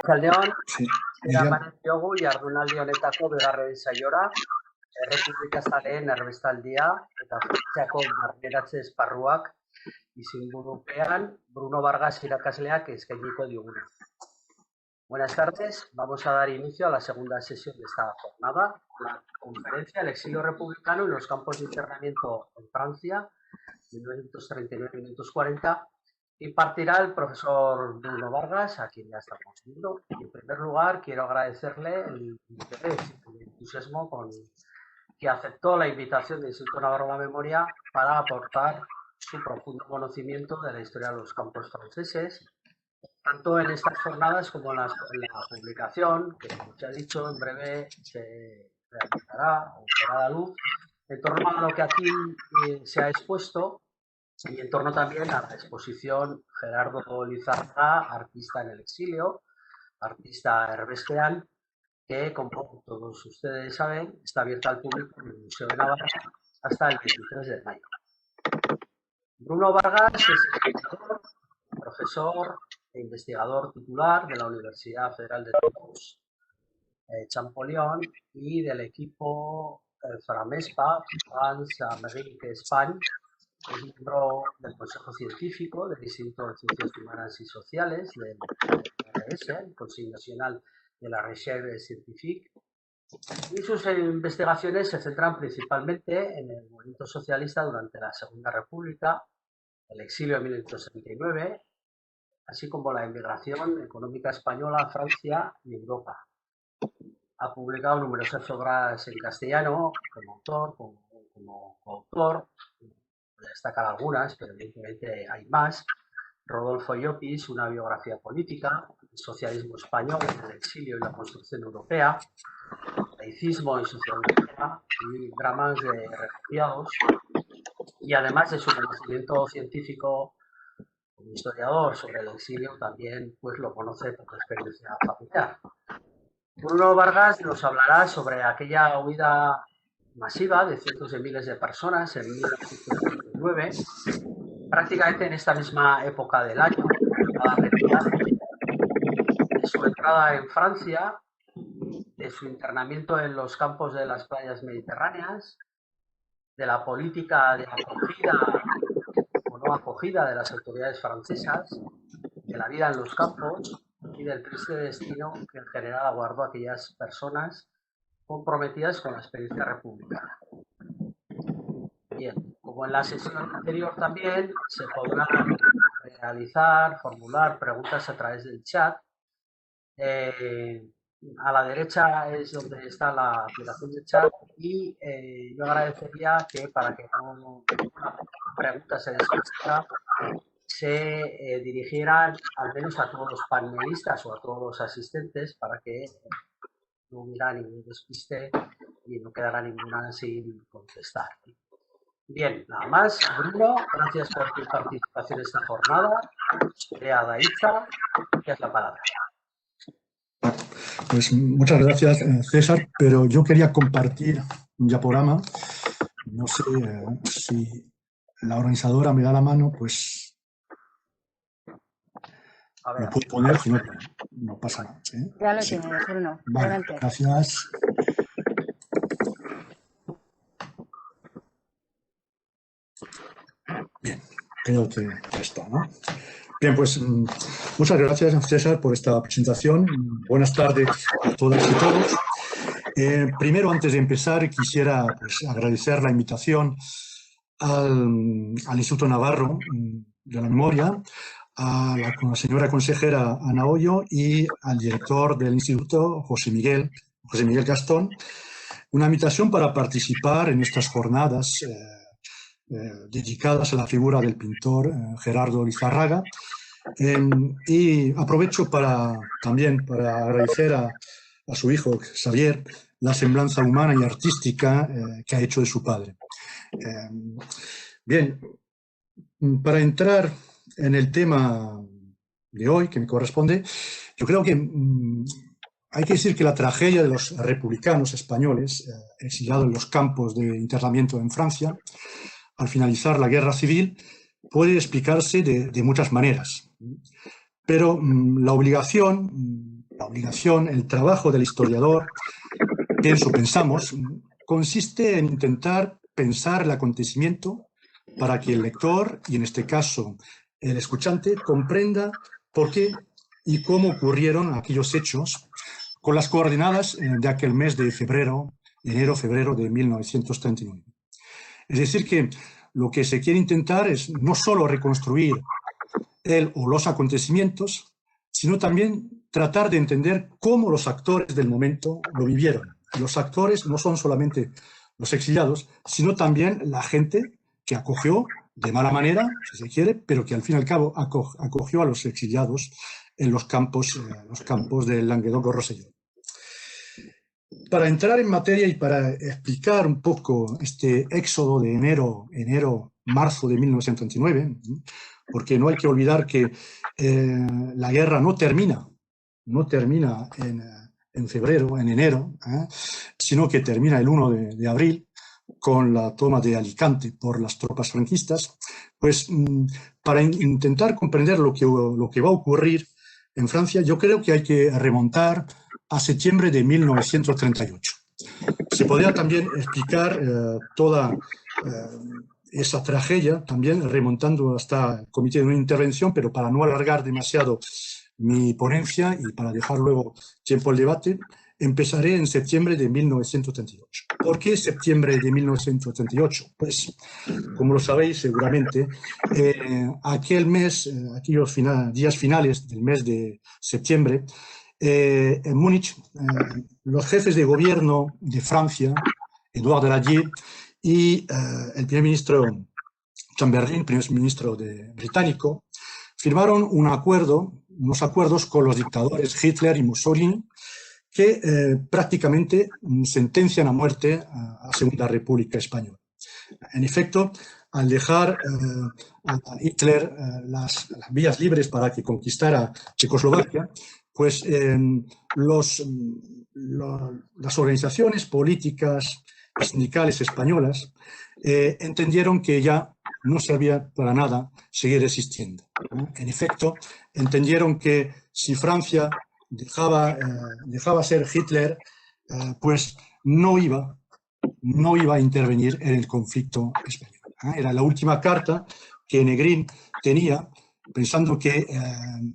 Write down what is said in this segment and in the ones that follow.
Arratsaldeon, Sí, eraman diogu jardunaldi honetako bigarren saiora, Errepublikazaleen erbestaldia eta Frantziako barneratze esparruak izenburupean Bruno Vargas irakasleak eskainiko diguna. Buenas tardes, vamos a dar inicio a la segunda sesión de esta jornada, la conferencia El exilio republicano en los campos de internamiento en Francia, 1939-1940, impartirá el profesor Bruno Vargas, a quien ya estamos viendo. Y en primer lugar, quiero agradecerle el interés y el entusiasmo con que aceptó la invitación del Instituto Navarro de la Memoria para aportar su profundo conocimiento de la historia de los campos franceses, tanto en estas jornadas como en la publicación, que como se ha dicho, en breve se realizará o verá la luz, en torno a lo que aquí se ha expuesto y en torno también a la exposición Gerardo Lizarraga, artista en el exilio, artista herbestean, que como todos ustedes saben está abierta al público en el Museo de Navarra hasta el 23 de mayo. Bruno Vargas es escritor, profesor e investigador titular de la Universidad Federal de Toulouse, Champollion, y del equipo FRAMESPA, France Amérique España. Es miembro del Consejo Científico del Instituto de Ciencias Humanas y Sociales, del CRS, el Consejo Nacional de la Recherche Scientifique, y sus investigaciones se centran principalmente en el movimiento socialista durante la Segunda República, el exilio de 1939, así como la inmigración económica española a Francia y Europa. Ha publicado numerosas obras en castellano como autor, como coautor. Voy a destacar algunas, pero evidentemente hay más. Rodolfo Llopis, una biografía política, el socialismo español, el exilio y la construcción europea, laicismo y sociología y dramas de refugiados. Y además de su conocimiento científico como historiador sobre el exilio, también pues lo conoce por experiencia familiar. Bruno Vargas nos hablará sobre aquella huida masiva de cientos de miles de personas en 1939, prácticamente en esta misma época del año, de su entrada en Francia, de su internamiento en los campos de las playas mediterráneas, de la política de acogida o no acogida de las autoridades francesas, de la vida en los campos y del triste destino que en general aguardó a aquellas personas comprometidas con la experiencia republicana. Bien, como en la sesión anterior también se podrán realizar, formular preguntas a través del chat. A la derecha es donde está la aplicación de chat y yo agradecería que para que no pregunta se desplazara, se dirigieran al menos a todos los panelistas o a todos los asistentes para que no hubiera ningún despiste y no quedara ninguna sin contestar. Bien, nada más. Bruno, gracias por tu participación en esta jornada. Lea Daitza, que es la palabra. Pues muchas gracias, César, pero yo quería compartir un diaporama. No sé si la organizadora me da la mano, pues A ver, lo puedo poner, si no, no pasa nada. Ya lo tienes, Bruno. Vale, Adelante. gracias. Bien, creo que ya está, ¿no? Bien, pues muchas gracias, César, por esta presentación. Buenas tardes a todas y todos. Primero, antes de empezar, quisiera pues, agradecer la invitación al Instituto Navarro de la Memoria, a la señora consejera Ana Hoyo y al director del instituto, José Miguel Gastón, una invitación para participar en estas jornadas dedicadas a la figura del pintor Gerardo Lizarraga. Y aprovecho también para agradecer a su hijo Xavier la semblanza humana y artística que ha hecho de su padre. Bien, para entrar en el tema de hoy, que me corresponde, yo creo que hay que decir que la tragedia de los republicanos españoles exiliados en los campos de internamiento en Francia, al finalizar la guerra civil, puede explicarse de muchas maneras. Pero la obligación la obligación, el trabajo del historiador, pensamos, consiste en intentar pensar el acontecimiento para que el lector, y en este caso el escuchante, comprenda por qué y cómo ocurrieron aquellos hechos con las coordenadas de aquel mes de enero-febrero de 1939. Es decir, que lo que se quiere intentar es no solo reconstruir el o los acontecimientos, sino también tratar de entender cómo los actores del momento lo vivieron. Los actores no son solamente los exiliados, sino también la gente que acogió de mala manera, si se quiere, pero que al fin y al cabo acogió a los exiliados en los campos del Languedoc-Rosellón. Para entrar en materia y para explicar un poco este éxodo de enero-marzo de 1939, porque no hay que olvidar que la guerra no termina en febrero, en enero, sino que termina el 1 de abril con la toma de Alicante por las tropas franquistas. Pues para intentar comprender lo que va a ocurrir en Francia, yo creo que hay que remontar a septiembre de 1938. Se podría también explicar toda esa tragedia, también remontando hasta el comité de una intervención, pero para no alargar demasiado mi ponencia y para dejar luego tiempo al debate, empezaré en septiembre de 1938. ¿Por qué septiembre de 1938? Pues, como lo sabéis seguramente, aquellos días finales del mes de septiembre, en Múnich, los jefes de gobierno de Francia, Édouard Daladier, y el primer ministro Chamberlain, primer ministro británico, firmaron unos acuerdos con los dictadores Hitler y Mussolini que prácticamente sentencian a muerte a la Segunda República Española. En efecto, al dejar a Hitler las vías libres para que conquistara Checoslovaquia, pues las organizaciones políticas y sindicales españolas entendieron que ya no servía para nada seguir existiendo. En efecto, entendieron que si Francia dejaba ser Hitler, pues no iba a intervenir en el conflicto español. Era la última carta que Negrín tenía, pensando que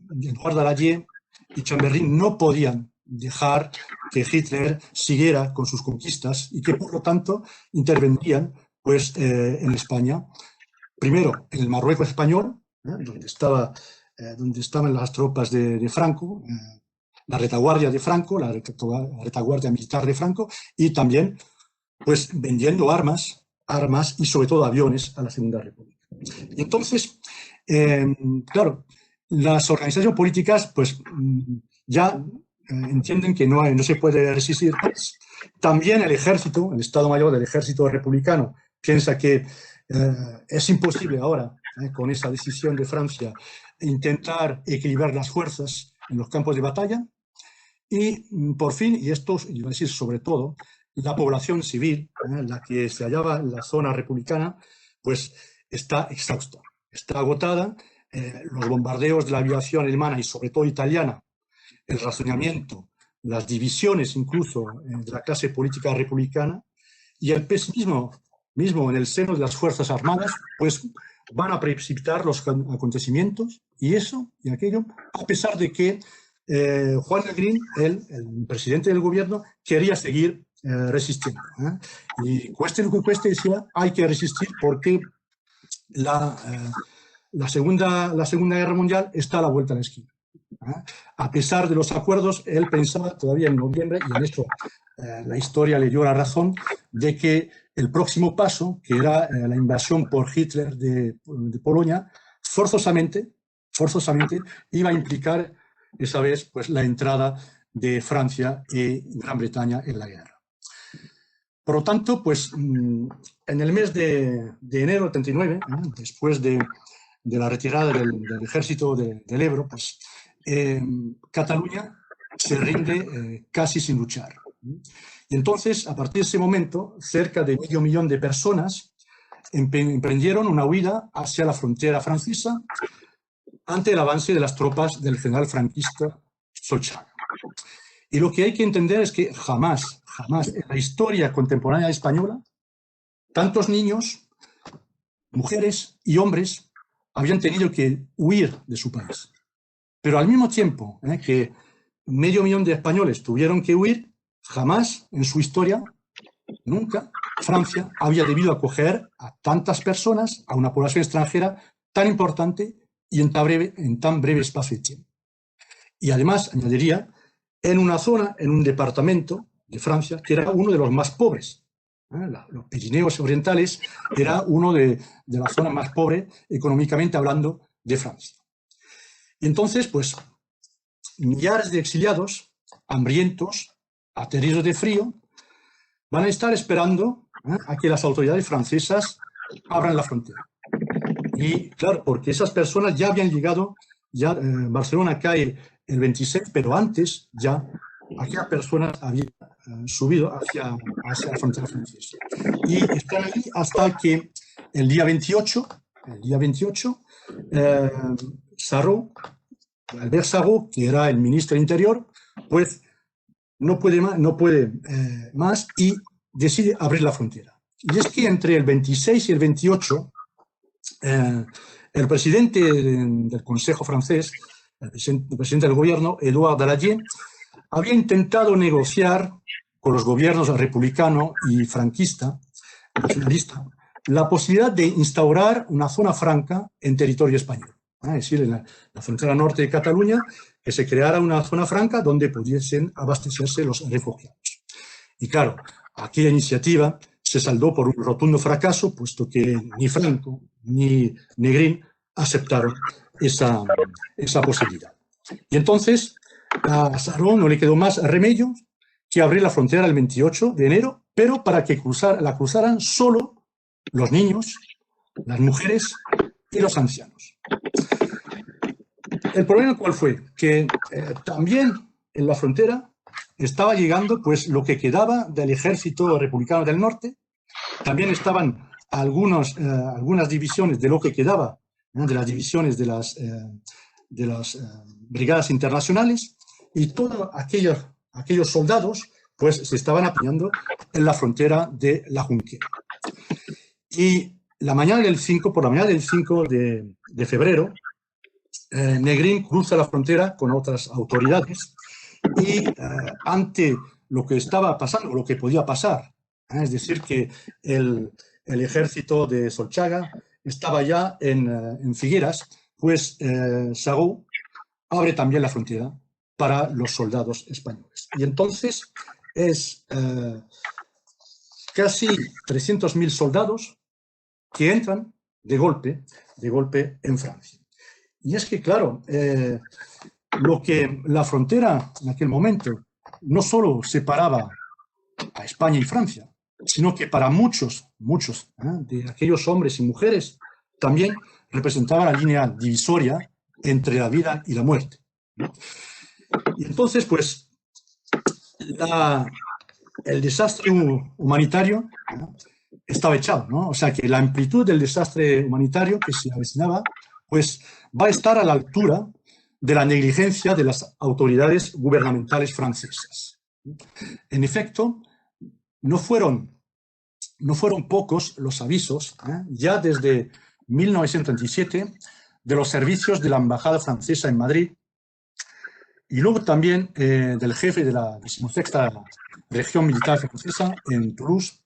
Édouard Daladier y Chamberlain no podían dejar que Hitler siguiera con sus conquistas y que, por lo tanto, intervendrían pues, en España, primero en el Marruecos español, donde estaban las tropas de Franco, la retaguardia de Franco, la retaguardia militar de Franco, y también pues, vendiendo armas y sobre todo aviones a la Segunda República. Y entonces, claro, las organizaciones políticas pues ya entienden que no se puede resistir. También el ejército, el Estado Mayor del Ejército Republicano, piensa que es imposible ahora, con esa decisión de Francia, intentar equilibrar las fuerzas en los campos de batalla. Y por fin, y esto iba a decir sobre todo, la población civil, la que se hallaba en la zona republicana, pues está exhausta, está agotada. Los bombardeos de la aviación alemana y sobre todo italiana, el racionamiento, las divisiones incluso de la clase política republicana y el pesimismo mismo en el seno de las Fuerzas Armadas, pues van a precipitar los acontecimientos y eso y aquello, a pesar de que Juan Negrín, el presidente del gobierno, quería seguir resistiendo. Y cueste lo que cueste, decía, hay que resistir porque la Segunda Guerra Mundial está a la vuelta de la esquina. A pesar de los acuerdos, él pensaba todavía en noviembre, y en esto la historia le dio la razón, de que el próximo paso, que era la invasión por Hitler de Polonia, forzosamente iba a implicar esa vez pues, la entrada de Francia y Gran Bretaña en la guerra. Por lo tanto, pues, en el mes de enero del 39, después de la retirada del ejército del Ebro, pues, Cataluña se rinde casi sin luchar. Y entonces, a partir de ese momento, cerca de 500.000 de personas emprendieron una huida hacia la frontera francesa ante el avance de las tropas del general franquista Solchaga. Y lo que hay que entender es que jamás, jamás en la historia contemporánea española, tantos niños, mujeres y hombres habían tenido que huir de su país. Pero al mismo tiempo que 500.000 de españoles tuvieron que huir, jamás en su historia, nunca, Francia había debido acoger a tantas personas, a una población extranjera tan importante y en tan breve espacio de tiempo. Y además, añadiría, en una zona, en un departamento de Francia, que era uno de los más pobres. Los Pirineos orientales era uno de las zonas más pobres, económicamente hablando, de Francia. Y entonces, pues, millares de exiliados, hambrientos, ateridos de frío, van a estar esperando a que las autoridades francesas abran la frontera. Y claro, porque esas personas ya habían llegado, Barcelona cae el 26, pero antes ya aquellas personas habían subido hacia la frontera francesa. Y están ahí hasta que el día 28, Sarraut, Albert Sarraut, que era el ministro del Interior, pues no puede más y decide abrir la frontera. Y es que entre el 26 y el 28, el presidente del Consejo francés, el presidente del gobierno, Édouard Daladier, había intentado negociar con los gobiernos republicano y franquista, nacionalista, la posibilidad de instaurar una zona franca en territorio español. Es decir, en la frontera norte de Cataluña, que se creara una zona franca donde pudiesen abastecerse los refugiados. Y claro, aquella iniciativa se saldó por un rotundo fracaso, puesto que ni Franco ni Negrín aceptaron esa posibilidad. Y entonces a Sarraut no le quedó más remedio que abrir la frontera el 28 de enero, pero para que la cruzaran solo los niños, las mujeres y los ancianos. El problema, ¿cuál fue? Que también en la frontera estaba llegando pues lo que quedaba del ejército republicano del norte, también estaban algunas divisiones de lo que quedaba, de las divisiones de las brigadas internacionales, y todos aquellos soldados pues se estaban apoyando en la frontera de la Junquera. Y por la mañana del 5 de febrero, Negrín cruza la frontera con otras autoridades y ante lo que estaba pasando, lo que podía pasar, es decir, que el ejército de Solchaga estaba ya en Figueras, pues Sarraut abre también la frontera para los soldados españoles. Y entonces es casi 300.000 soldados que entran de golpe en Francia. Y es que, claro, lo que la frontera en aquel momento no solo separaba a España y Francia, sino que para muchos de aquellos hombres y mujeres también representaba la línea divisoria entre la vida y la muerte. Y entonces, pues, el desastre humanitario estaba echado, ¿no? O sea, que la amplitud del desastre humanitario que se avecinaba, pues, va a estar a la altura de la negligencia de las autoridades gubernamentales francesas. En efecto, no fueron pocos los avisos, ya desde 1937, de los servicios de la Embajada francesa en Madrid, y luego también del jefe de la 16ª Región Militar Francesa en Toulouse,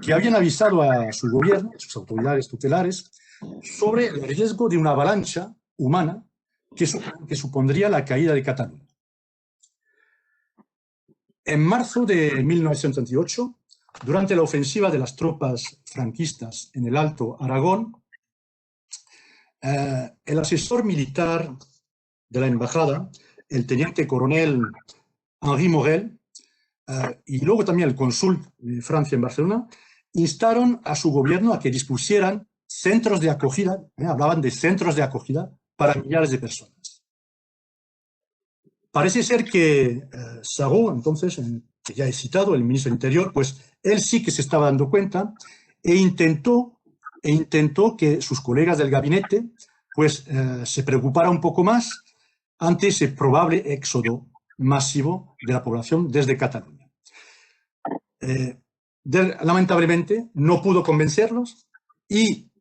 que habían avisado a su gobierno, a sus autoridades tutelares, sobre el riesgo de una avalancha humana que supondría la caída de Cataluña. En marzo de 1938, durante la ofensiva de las tropas franquistas en el Alto Aragón, el asesor militar de la embajada, el teniente coronel Henri Morel, y luego también el cónsul de Francia en Barcelona, instaron a su gobierno a que dispusieran centros de acogida, hablaban de centros de acogida para millares de personas. Parece ser que Sarraut, entonces, que ya he citado, el ministro del Interior, pues él sí que se estaba dando cuenta e intentó que sus colegas del gabinete pues se preocuparan un poco más ante ese probable éxodo masivo de la población desde Cataluña. Lamentablemente no pudo convencerlos y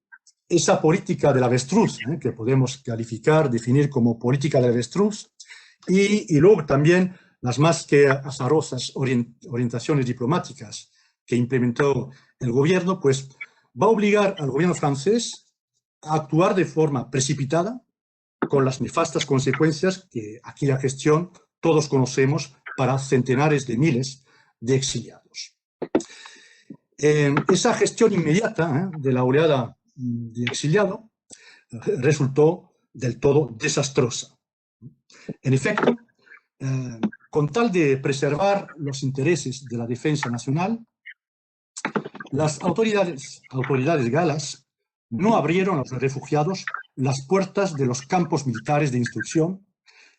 esa política del avestruz, que podemos calificar, definir como política del avestruz, y luego también las más que azarosas orientaciones diplomáticas que implementó el gobierno, pues va a obligar al gobierno francés a actuar de forma precipitada, con las nefastas consecuencias que aquella gestión todos conocemos para centenares de miles de exiliados. Esa gestión inmediata de la oleada de exiliado resultó del todo desastrosa. En efecto, con tal de preservar los intereses de la defensa nacional, las autoridades galas no abrieron a los refugiados las puertas de los campos militares de instrucción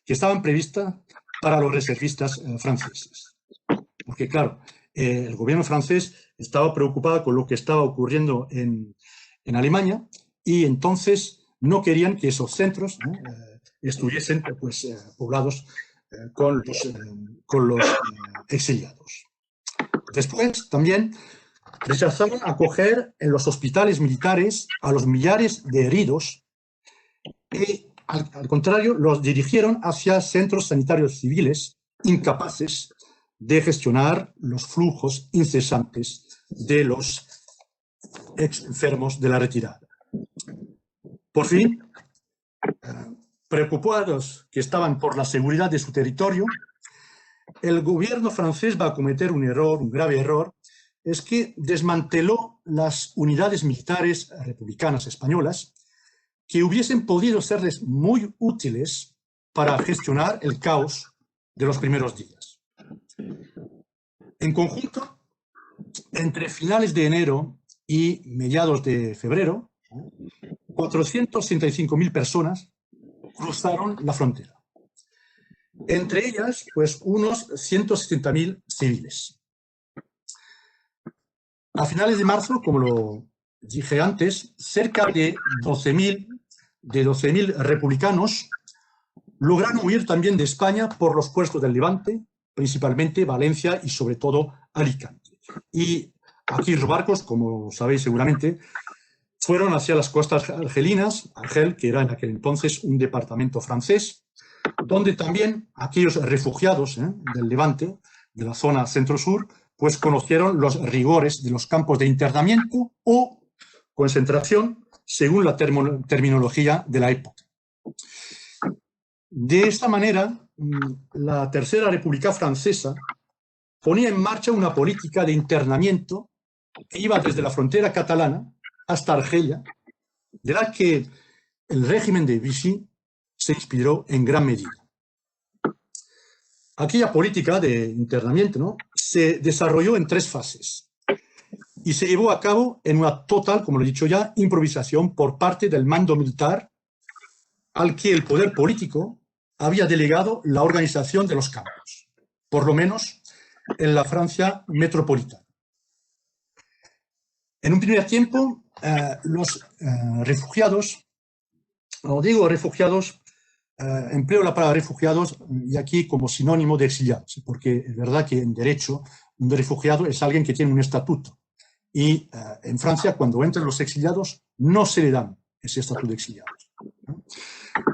que estaban previstas para los reservistas franceses. Porque, claro, el gobierno francés estaba preocupado con lo que estaba ocurriendo en Alemania y entonces no querían que esos centros estuviesen pues, poblados con los exiliados. Después también rechazaron acoger en los hospitales militares a los millares de heridos y, al contrario, los dirigieron hacia centros sanitarios civiles incapaces de gestionar los flujos incesantes de los enfermos de la retirada. Por fin, preocupados que estaban por la seguridad de su territorio, el gobierno francés va a cometer un error, un grave error, es que desmanteló las unidades militares republicanas españolas que hubiesen podido serles muy útiles para gestionar el caos de los primeros días. En conjunto, entre finales de enero y mediados de febrero, 465.000 personas cruzaron la frontera. Entre ellas, pues, unos 170.000 civiles. A finales de marzo, como lo dije antes, cerca de 12.000 republicanos lograron huir también de España por los puertos del Levante, principalmente Valencia y sobre todo Alicante. Y aquí los barcos, como sabéis seguramente, fueron hacia las costas argelinas, Argel, que era en aquel entonces un departamento francés, donde también aquellos refugiados del Levante, de la zona centro-sur, pues conocieron los rigores de los campos de internamiento o concentración, según la terminología de la época. De esta manera, la Tercera República Francesa ponía en marcha una política de internamiento que iba desde la frontera catalana hasta Argelia, de la que el régimen de Vichy se inspiró en gran medida. Aquella política de internamiento se desarrolló en 3 fases y se llevó a cabo en una total, como lo he dicho ya, improvisación por parte del mando militar al que el poder político había delegado la organización de los campos, por lo menos en la Francia metropolitana. En un primer tiempo, los refugiados, o digo refugiados, empleo la palabra refugiados y aquí como sinónimo de exiliados, porque es verdad que en derecho un refugiado es alguien que tiene un estatuto y en Francia cuando entran los exiliados no se le dan ese estatuto de exiliados, ¿no?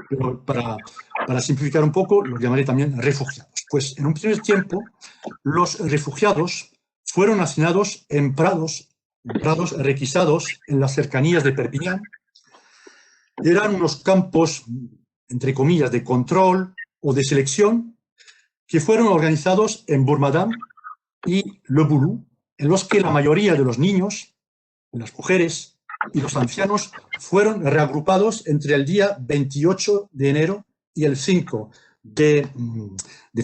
Pero para simplificar un poco los llamaré también refugiados. Pues en un primer tiempo los refugiados fueron asignados en prados requisados en las cercanías de Perpiñán. Eran unos campos, entre comillas, de control o de selección que fueron organizados en Bourg-Madame y Le Boulou, en los que la mayoría de los niños, las mujeres y los ancianos fueron reagrupados entre el día 28 de enero y el 5 de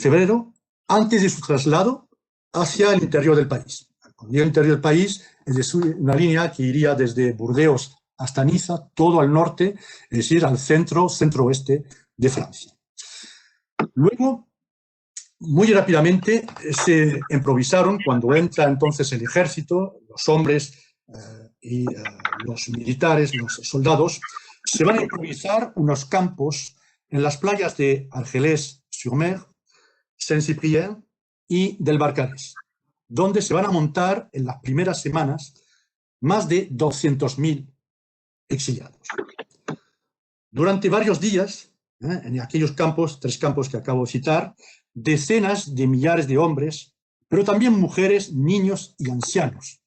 febrero, antes de su traslado hacia el interior del país. El interior del país es una línea que iría desde Burdeos hasta Niza, todo al norte, es decir, al centro-oeste de Francia. Luego, muy rápidamente, se improvisaron, cuando entra entonces el ejército, los hombres y los militares, los soldados, se van a improvisar unos campos en las playas de Argelès-sur-Mer, Saint-Cyprien y del Barcarès, donde se van a montar en las primeras semanas más de 200.000 exiliados. Durante varios días, en aquellos campos, 3 campos que acabo de citar, decenas de millares de hombres, pero también mujeres, niños y ancianos,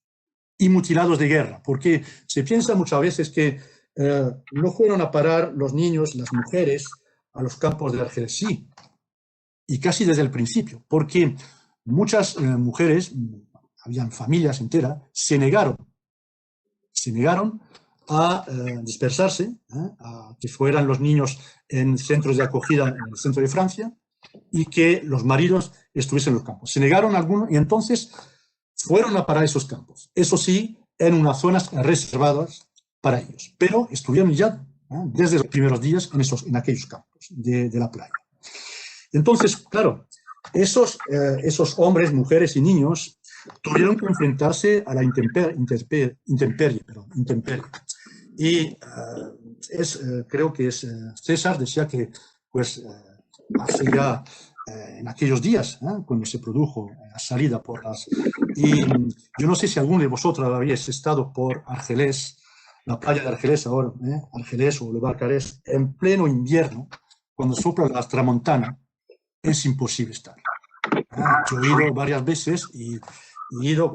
y mutilados de guerra, porque se piensa muchas veces que no fueron a parar los niños, las mujeres, a los campos de Argeles. Sí, y casi desde el principio, porque muchas mujeres, habían familias enteras, se negaron a dispersarse, a que fueran los niños en centros de acogida en el centro de Francia y que los maridos estuviesen en los campos. Se negaron algunos y entonces fueron a parar esos campos. Eso sí, en unas zonas reservadas para ellos, pero estuvieron ya desde los primeros días en aquellos campos de la playa. Entonces, claro, esos hombres, mujeres y niños tuvieron que enfrentarse a la intemperie. Y creo que César decía que pues, hace ya en aquellos días, cuando se produjo la salida por las... Y yo no sé si alguno de vosotros habéis estado por Argelés, la playa de Argelés ahora, Argelés o Le Barcarès, en pleno invierno, cuando sopla la tramontana, es imposible estar. Yo he ido varias veces y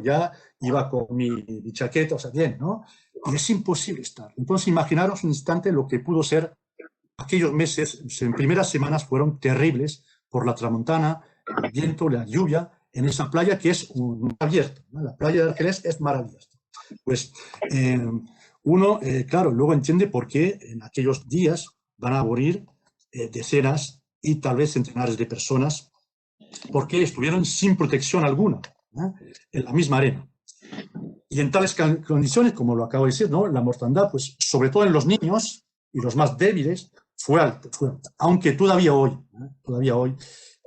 ya iba con mi chaqueta, o sea, bien, ¿no? Y es imposible estar. Entonces, imaginaros un instante lo que pudo ser aquellos meses, en primeras semanas fueron terribles por la tramontana, el viento, la lluvia, en esa playa que es abierta, ¿no? La playa de Argelés es mar abierto. Pues uno, claro, luego entiende por qué en aquellos días van a morir decenas y tal vez centenares de personas, porque estuvieron sin protección alguna, en la misma arena. Y en tales condiciones, como lo acabo de decir, ¿no? La mortandad, pues sobre todo en los niños y los más débiles, fue alta. Aunque todavía hoy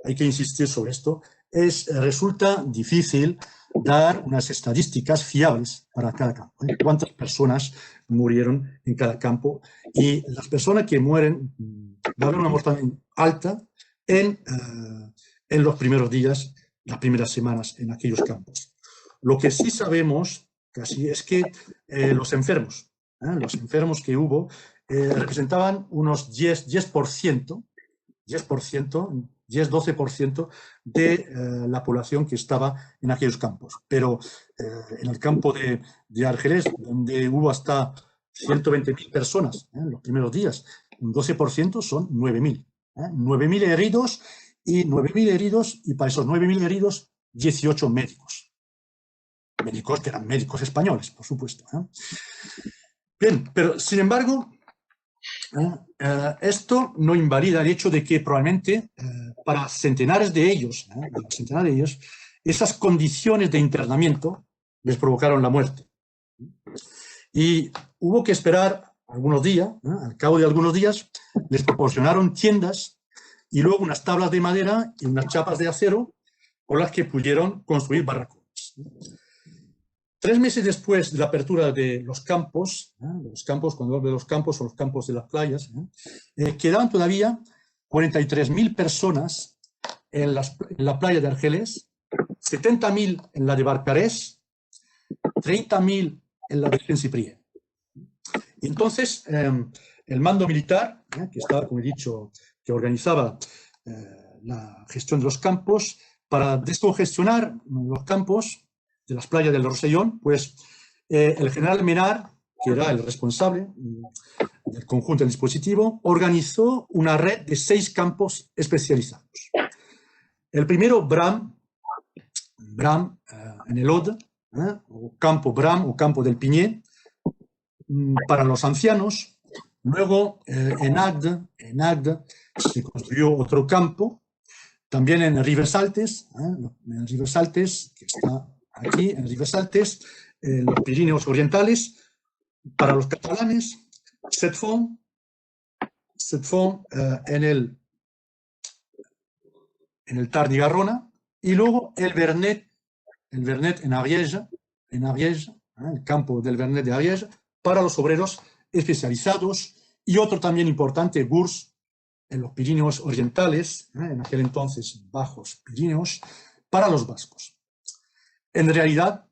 hay que insistir sobre esto, resulta difícil dar unas estadísticas fiables para cada campo. ¿Cuántas personas murieron en cada campo? Y las personas que mueren, va a haber una mortandad alta en los primeros días, las primeras semanas en aquellos campos. Lo que sí sabemos casi es que los enfermos que hubo representaban unos 10-12% de la población que estaba en aquellos campos. Pero en el campo de Argelés, donde hubo hasta 120.000 personas en los primeros días, un 12% son 9.000. 9.000 heridos y 9.000 heridos, y para esos 9.000 heridos, 18 médicos. Médicos que eran médicos españoles, por supuesto. Bien, pero sin embargo, esto no invalida el hecho de que probablemente para centenares de ellos, esas condiciones de internamiento les provocaron la muerte. Y hubo que esperar algunos días, al cabo de algunos días, les proporcionaron tiendas y luego unas tablas de madera y unas chapas de acero con las que pudieron construir barracones. 3 meses después de la apertura de los campos, cuando hablo de los campos, son los campos de las playas, quedaban todavía 43.000 personas en la playa de Argelés, 70.000 en la de Barcarès, 30.000 en la de Saint-Cyprien. Y entonces, el mando militar, que estaba, como he dicho, que organizaba la gestión de los campos, para descongestionar los campos de las playas del Rosellón, pues el general Menard, que era el responsable del conjunto del dispositivo, organizó una red de 6 campos especializados. El primero, Bram en el Aude, o campo Bram o campo del Pigné, para los ancianos. Luego, en Agde se construyó otro campo, también en Rivesaltes, que está aquí, en Rivesaltes, los Pirineos Orientales, para los catalanes, Setfont en el Tarn-y-Garrona, y luego el Vernet en Ariège, el campo del Vernet de Ariège, para los obreros especializados, y otro también importante, Gurs, en los Pirineos orientales, en aquel entonces Bajos Pirineos, para los vascos. En realidad,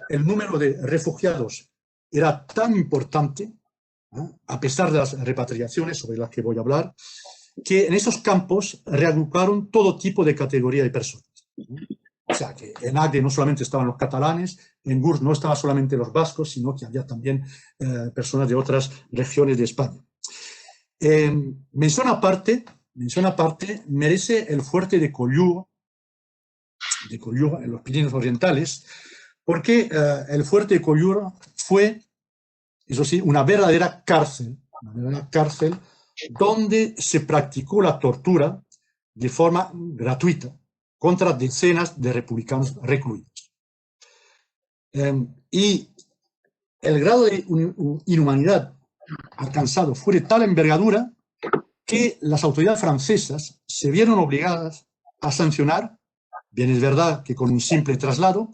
el número de refugiados era tan importante, a pesar de las repatriaciones sobre las que voy a hablar, que en esos campos reagruparon todo tipo de categoría de personas. O sea, que en Agde no solamente estaban los catalanes, en Gurs no estaban solamente los vascos, sino que había también personas de otras regiones de España. Mención aparte merece el fuerte de Collioure en los Pirineos orientales, porque el fuerte de Collioure fue, eso sí, una verdadera cárcel donde se practicó la tortura de forma gratuita contra decenas de republicanos recluidos. Y el grado de inhumanidad alcanzado fue de tal envergadura que las autoridades francesas se vieron obligadas a sancionar, bien es verdad que con un simple traslado,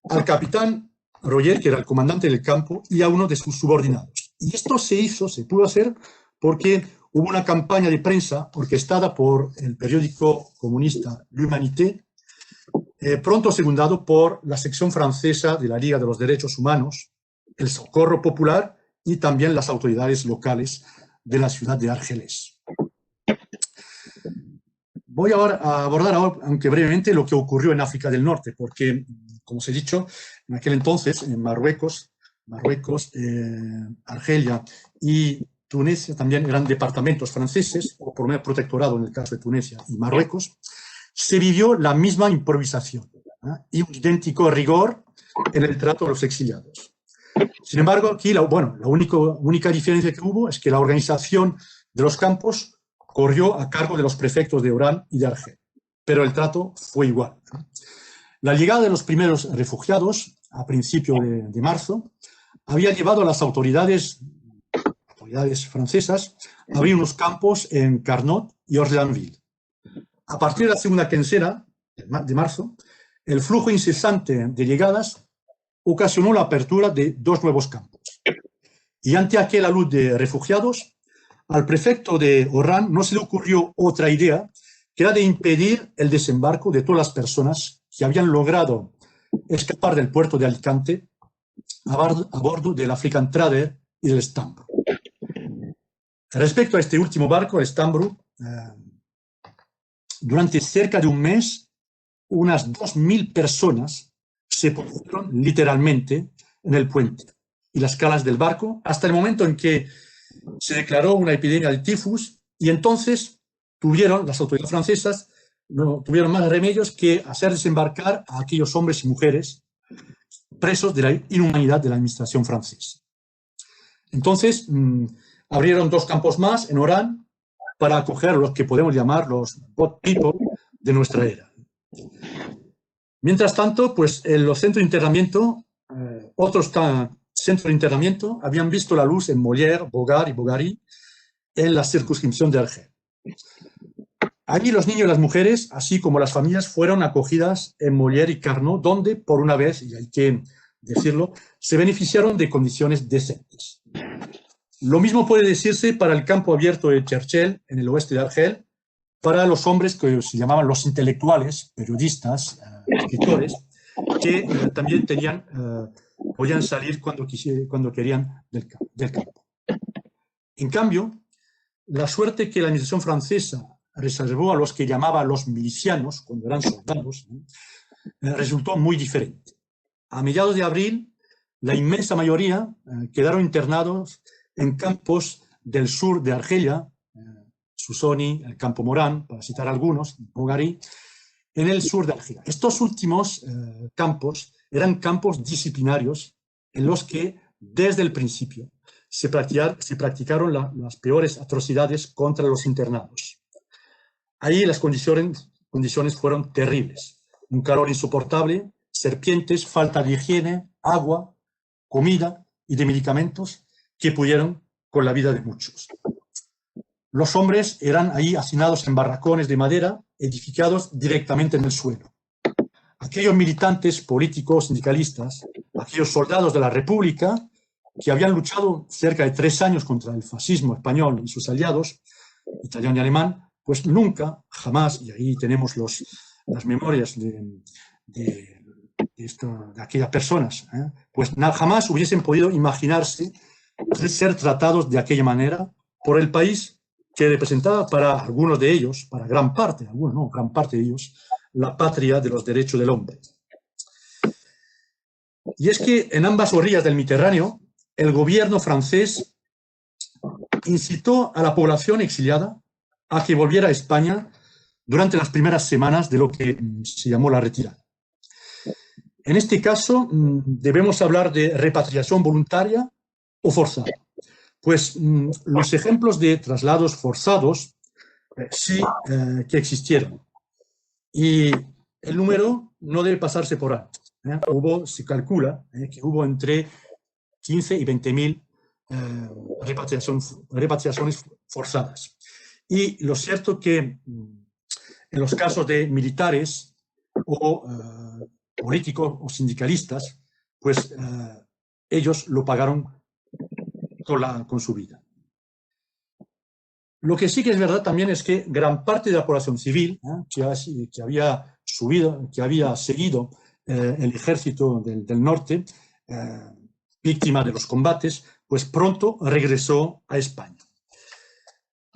al capitán Royer, que era el comandante del campo, y a uno de sus subordinados. Y esto se pudo hacer porque hubo una campaña de prensa orquestada por el periódico comunista L'Humanité, pronto secundado por la sección francesa de la Liga de los Derechos Humanos, el Socorro Popular y también las autoridades locales de la ciudad de Argelés. Voy ahora a abordar, aunque brevemente, lo que ocurrió en África del Norte, porque, como os he dicho, en aquel entonces, en Marruecos, Argelia y Túnez también eran departamentos franceses, o por lo menos protectorado en el caso de Túnez y Marruecos, se vivió la misma improvisación y un idéntico rigor en el trato a los exiliados. Sin embargo, aquí la única diferencia que hubo es que la organización de los campos corrió a cargo de los prefectos de Orán y de Argel, pero el trato fue igual. La llegada de los primeros refugiados, a principios de marzo, había llevado a las autoridades francesas a abrir unos campos en Carnot y Orléansville. A partir de la segunda quincena de marzo, el flujo incesante de llegadas ocasionó la apertura de 2 nuevos campos. Y ante aquel alud de refugiados, al prefecto de Orán no se le ocurrió otra idea que era de impedir el desembarco de todas las personas que habían logrado escapar del puerto de Alicante a bordo del African Trader y del Stambro. Respecto a este último barco, el Stambro, durante cerca de un mes, unas 2.000 personas se pusieron literalmente en el puente y las calas del barco hasta el momento en que se declaró una epidemia de tifus y entonces las autoridades francesas no tuvieron más remedios que hacer desembarcar a aquellos hombres y mujeres presos de la inhumanidad de la administración francesa. Entonces, abrieron 2 campos más en Orán para acoger a los que podemos llamar los boat people de nuestra era. Mientras tanto, pues en los centros de internamiento, otros centros de internamiento habían visto la luz en Molière, Bogar y Bogary, en la circunscripción de Argel. Allí los niños y las mujeres, así como las familias, fueron acogidas en Molière y Carnot, donde, por una vez, y hay que decirlo, se beneficiaron de condiciones decentes. Lo mismo puede decirse para el campo abierto de Cherchel, en el oeste de Argel, para los hombres que se llamaban los intelectuales, periodistas, escritores, que también podían salir cuando querían del campo. En cambio, la suerte que la administración francesa reservó a los que llamaba los milicianos, cuando eran soldados, resultó muy diferente. A mediados de abril, la inmensa mayoría quedaron internados en campos del sur de Argelia, Susoni, el campo Morán, para citar algunos, Bogary, en el sur de Argelia. Estos últimos campos eran campos disciplinarios en los que, desde el principio, se practicaron las peores atrocidades contra los internados. Ahí las condiciones fueron terribles. Un calor insoportable, serpientes, falta de higiene, agua, comida y de medicamentos que pudieron con la vida de muchos. Los hombres eran ahí hacinados en barracones de madera edificados directamente en el suelo. Aquellos militantes políticos, sindicalistas, aquellos soldados de la República que habían luchado cerca de 3 años contra el fascismo español y sus aliados, italiano y alemán, pues nunca, jamás, y ahí tenemos las memorias de aquellas personas, pues jamás hubiesen podido imaginarse ser tratados de aquella manera por el país que representaba para algunos de ellos, para gran parte, algunos no, gran parte de ellos, la patria de los derechos del hombre. Y es que en ambas orillas del Mediterráneo, el gobierno francés incitó a la población exiliada a que volviera a España durante las primeras semanas de lo que se llamó la retirada. En este caso, debemos hablar de repatriación voluntaria o forzada. Pues los ejemplos de traslados forzados sí que existieron. Y el número no debe pasarse por alto. Se calcula que hubo entre 15 y 20.000 repatriaciones forzadas. Y lo cierto que en los casos de militares o políticos o sindicalistas, pues ellos lo pagaron con su vida. Lo que sí que es verdad también es que gran parte de la población civil que había seguido el ejército del norte, víctima de los combates, pues pronto regresó a España.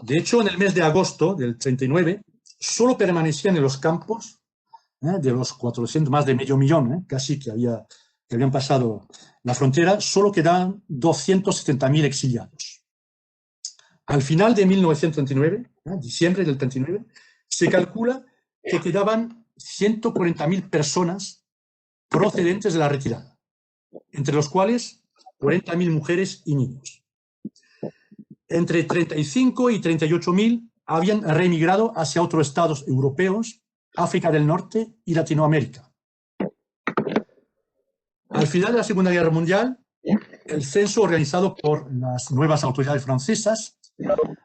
De hecho, en el mes de agosto del 39, solo permanecían en los campos de los 400, más de medio millón, casi que habían pasado la frontera, solo quedaban 270.000 exiliados. Al final de 1939, diciembre del 39, se calcula que quedaban 140.000 personas procedentes de la retirada, entre los cuales 40.000 mujeres y niños. Entre 35 y 38.000 habían reemigrado hacia otros estados europeos, África del Norte y Latinoamérica. Al final de la Segunda Guerra Mundial, el censo organizado por las nuevas autoridades francesas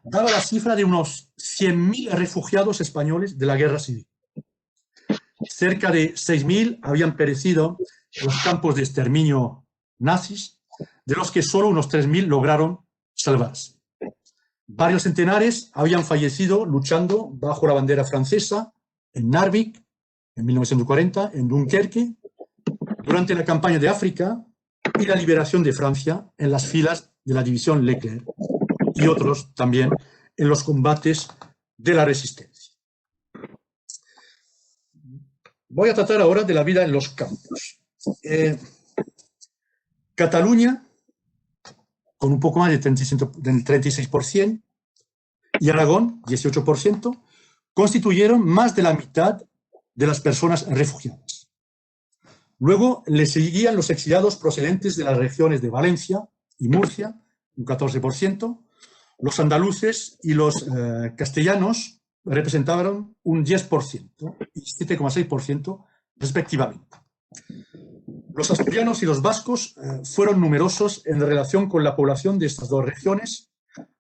daba la cifra de unos 100.000 refugiados españoles de la guerra civil. Cerca de 6.000 habían perecido en los campos de exterminio nazis, de los que solo unos 3.000 lograron salvarse. Varios centenares habían fallecido luchando bajo la bandera francesa en Narvik, en 1940, en Dunkerque, durante la campaña de África y la liberación de Francia en las filas de la división Leclerc, y otros también en los combates de la resistencia. Voy a tratar ahora de la vida en los campos. Cataluña, con un poco más del 36%, y Aragón, 18%, constituyeron más de la mitad de las personas refugiadas. Luego le seguían los exiliados procedentes de las regiones de Valencia y Murcia, un 14%, los andaluces y los castellanos representaron un 10% y 7,6% respectivamente. Los asturianos y los vascos fueron numerosos en relación con la población de estas dos regiones,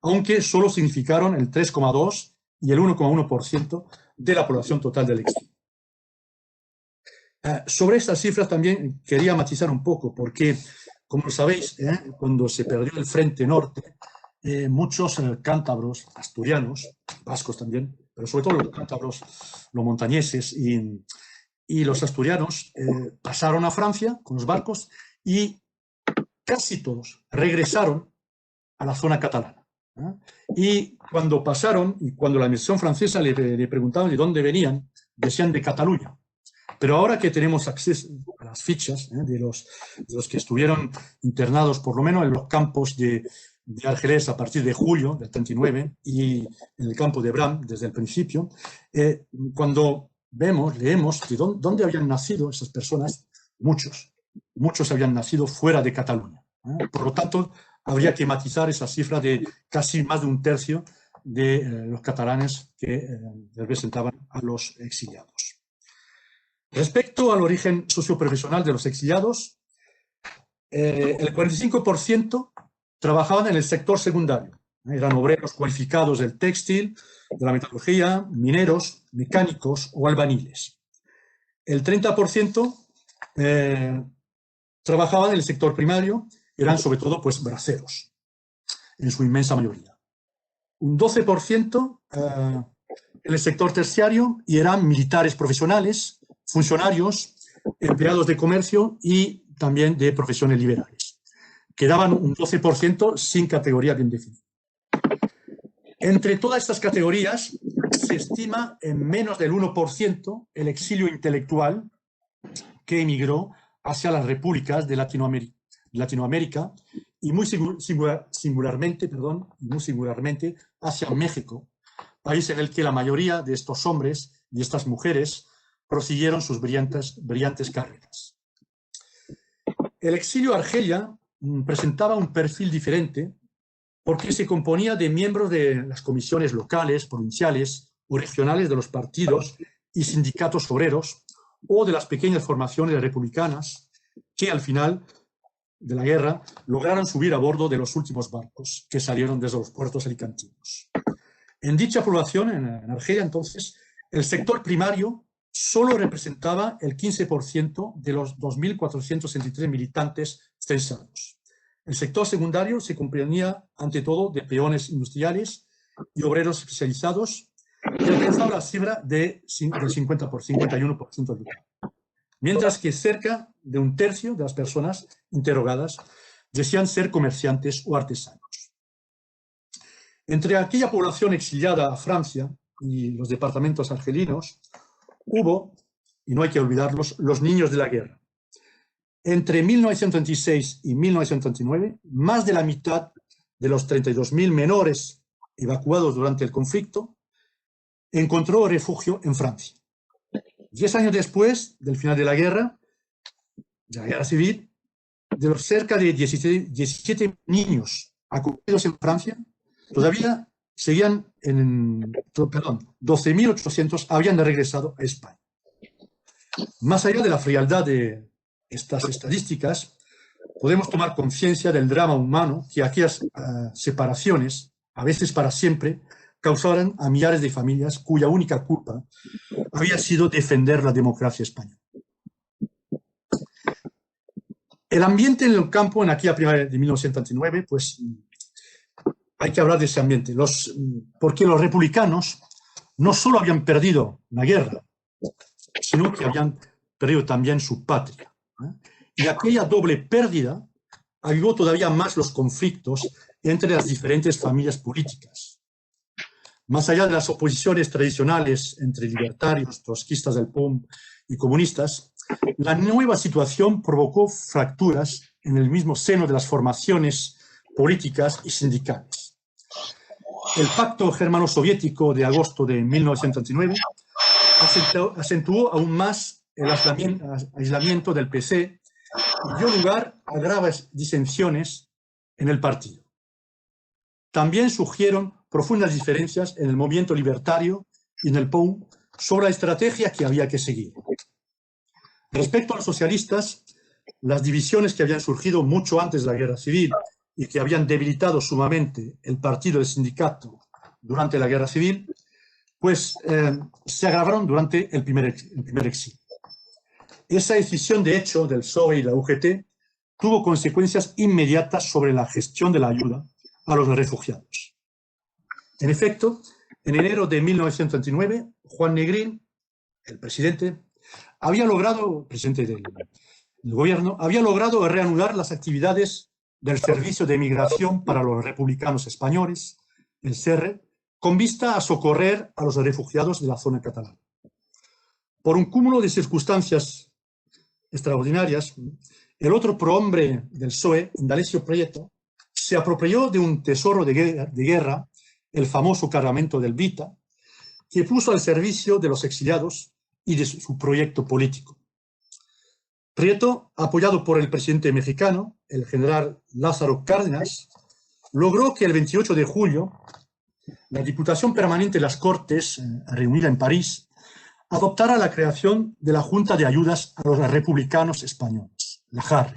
aunque solo significaron el 3,2% y el 1,1% de la población total del exilio. Sobre estas cifras también quería matizar un poco, porque, como sabéis, cuando se perdió el frente norte, muchos cántabros, asturianos, vascos también, pero sobre todo los cántabros, los montañeses y los asturianos pasaron a Francia con los barcos y casi todos regresaron a la zona catalana. Y cuando pasaron, y cuando la misión francesa le preguntaban de dónde venían, decían de Cataluña. Pero ahora que tenemos acceso a las fichas de los que estuvieron internados, por lo menos en los campos de Argelès a partir de julio del 39 y en el campo de Bram desde el principio, cuando leemos de dónde habían nacido esas personas, muchos habían nacido fuera de Cataluña. Por lo tanto, habría que matizar esa cifra de casi más de un tercio de los catalanes que representaban a los exiliados. Respecto al origen socioprofesional de los exiliados, el 45% trabajaban en el sector secundario. Eran obreros cualificados del textil, de la metalurgia, mineros, mecánicos o albañiles. El 30% trabajaban en el sector primario, eran sobre todo pues braceros, en su inmensa mayoría. un 12% en el sector terciario y eran militares profesionales, funcionarios, empleados de comercio y también de profesiones liberales. Quedaban un 12% sin categoría bien definida. Entre todas estas categorías se estima en menos del 1% el exilio intelectual que emigró hacia las repúblicas de Latinoamérica y muy singularmente hacia México, país en el que la mayoría de estos hombres y estas mujeres prosiguieron sus brillantes carreras. El exilio a Argelia presentaba un perfil diferente porque se componía de miembros de las comisiones locales, provinciales o regionales de los partidos y sindicatos obreros o de las pequeñas formaciones republicanas que al final de la guerra lograron subir a bordo de los últimos barcos que salieron desde los puertos alicantinos. En dicha población, en Argelia, entonces, el sector primario solo representaba el 15% de los 2.463 militantes censados. El sector secundario se comprendía, ante todo, de peones industriales y obreros especializados y alcanzaba la cifra del 51% del total. Mientras que cerca de un tercio de las personas interrogadas decían ser comerciantes o artesanos. Entre aquella población exiliada a Francia y los departamentos argelinos, hubo, y no hay que olvidarlos, los niños de la guerra. Entre 1936 y 1939, más de la mitad de los 32.000 menores evacuados durante el conflicto encontró refugio en Francia. 10 años después del final de la guerra civil, de los cerca de 17 niños acogidos en Francia, todavía seguían 12.800 habían regresado a España. Más allá de la frialdad de estas estadísticas, podemos tomar conciencia del drama humano que aquellas separaciones, a veces para siempre, causaron a millares de familias cuya única culpa había sido defender la democracia española. El ambiente en el campo en aquella primavera de 1939, pues hay que hablar de ese ambiente, porque los republicanos no solo habían perdido la guerra, sino que habían perdido también su patria. Y aquella doble pérdida avivó todavía más los conflictos entre las diferentes familias políticas. Más allá de las oposiciones tradicionales entre libertarios, trotskistas del POM y comunistas, la nueva situación provocó fracturas en el mismo seno de las formaciones políticas y sindicales. El pacto germano-soviético de agosto de 1939 acentuó aún más el aislamiento del PC y dio lugar a graves disensiones en el partido. También surgieron profundas diferencias en el movimiento libertario y en el POUM sobre la estrategia que había que seguir. Respecto a los socialistas, las divisiones que habían surgido mucho antes de la guerra civil y que habían debilitado sumamente el partido del sindicato durante la guerra civil, pues se agravaron durante el primer exilio. Esa decisión, de hecho, del PSOE y la UGT tuvo consecuencias inmediatas sobre la gestión de la ayuda a los refugiados. En efecto, en enero de 1939, Juan Negrín, el presidente del gobierno, había logrado reanudar las actividades del Servicio de Migración para los Republicanos Españoles, el SERRE, con vista a socorrer a los refugiados de la zona catalana. Por un cúmulo de circunstancias extraordinarias, el otro prohombre del PSOE, Indalecio Prieto, se apropió de un tesoro de guerra, el famoso cargamento del Vita, que puso al servicio de los exiliados y de su proyecto político. Prieto, apoyado por el presidente mexicano, el general Lázaro Cárdenas, logró que el 28 de julio la Diputación Permanente de las Cortes, reunida en París, adoptara la creación de la Junta de Ayudas a los Republicanos Españoles, la JARE.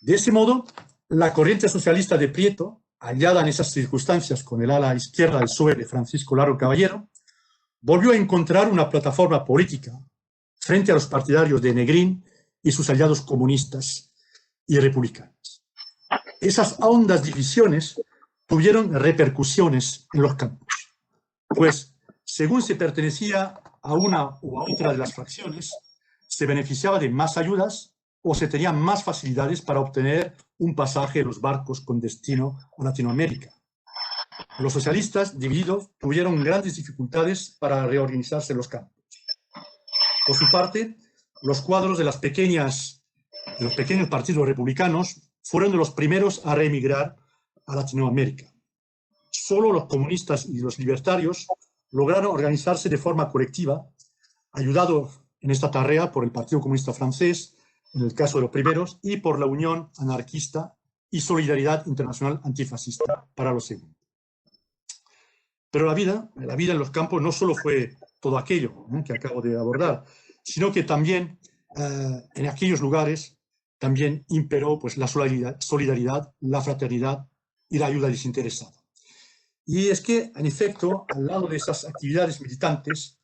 De ese modo, la corriente socialista de Prieto, aliada en esas circunstancias con el ala izquierda del PSOE de Francisco Lara Caballero, volvió a encontrar una plataforma política frente a los partidarios de Negrín y sus aliados comunistas y republicanos. Esas hondas divisiones tuvieron repercusiones en los campos, pues según se pertenecía a una u a otra de las fracciones, se beneficiaba de más ayudas o se tenían más facilidades para obtener un pasaje en los barcos con destino a Latinoamérica. Los socialistas, divididos, tuvieron grandes dificultades para reorganizarse en los campos. Por su parte, los cuadros de los pequeños partidos republicanos fueron de los primeros a reemigrar a Latinoamérica. Solo los comunistas y los libertarios lograron organizarse de forma colectiva, ayudados en esta tarea por el Partido Comunista Francés, en el caso de los primeros, y por la Unión Anarquista y Solidaridad Internacional Antifascista para los segundos. Pero la vida en los campos no solo fue todo aquello que acabo de abordar, sino que también en aquellos lugares también imperó pues, la solidaridad, la fraternidad y la ayuda desinteresada. Y es que, en efecto, al lado de esas actividades militantes,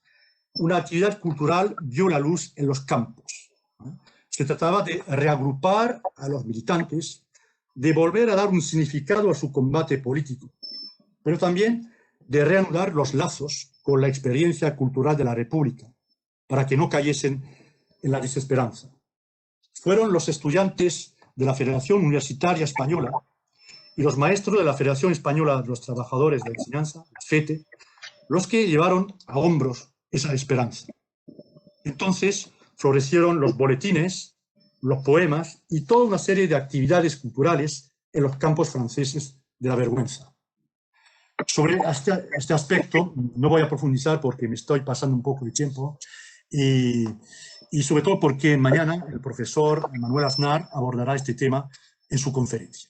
una actividad cultural vio la luz en los campos. Se trataba de reagrupar a los militantes, de volver a dar un significado a su combate político, pero también de reanudar los lazos con la experiencia cultural de la República, para que no cayesen en la desesperanza. Fueron los estudiantes de la Federación Universitaria Española y los maestros de la Federación Española de los Trabajadores de la Enseñanza, la FETE, los que llevaron a hombros esa esperanza. Entonces florecieron los boletines, los poemas y toda una serie de actividades culturales en los campos franceses de la vergüenza. Sobre este aspecto no voy a profundizar porque me estoy pasando un poco de tiempo y sobre todo porque mañana el profesor Manuel Aznar abordará este tema en su conferencia.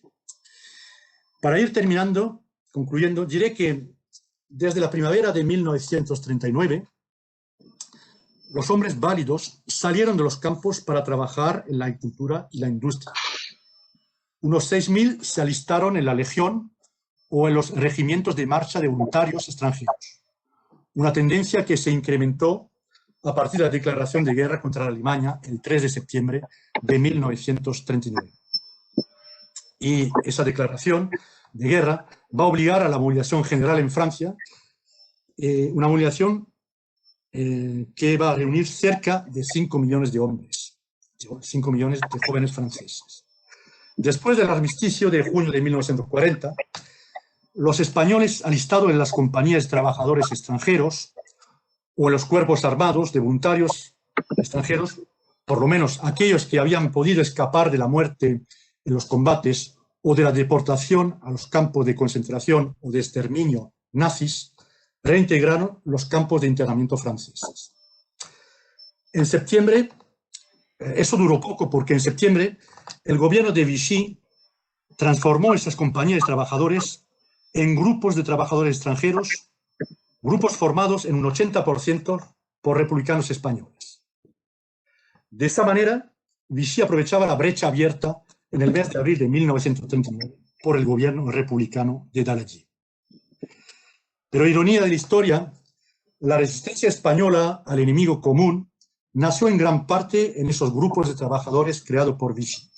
Para ir terminando, concluyendo, diré que desde la primavera de 1939 los hombres válidos salieron de los campos para trabajar en la agricultura y la industria. Unos 6.000 se alistaron en la Legión o en los regimientos de marcha de voluntarios extranjeros, una tendencia que se incrementó a partir de la declaración de guerra contra la Alemania el 3 de septiembre de 1939. Y esa declaración de guerra va a obligar a la movilización general en Francia, una movilización que va a reunir cerca de 5 millones de hombres, 5 millones de jóvenes franceses. Después del armisticio de junio de 1940, los españoles alistados en las compañías de trabajadores extranjeros o en los cuerpos armados de voluntarios extranjeros, por lo menos aquellos que habían podido escapar de la muerte en los combates o de la deportación a los campos de concentración o de exterminio nazis, reintegraron los campos de internamiento franceses. En septiembre, eso duró poco porque en septiembre el gobierno de Vichy transformó esas compañías de trabajadores en grupos de trabajadores extranjeros, grupos formados en un 80% por republicanos españoles. De esta manera, Vichy aprovechaba la brecha abierta en el mes de abril de 1939 por el gobierno republicano de Daladier. Pero ironía de la historia, la resistencia española al enemigo común nació en gran parte en esos grupos de trabajadores creados por Vichy.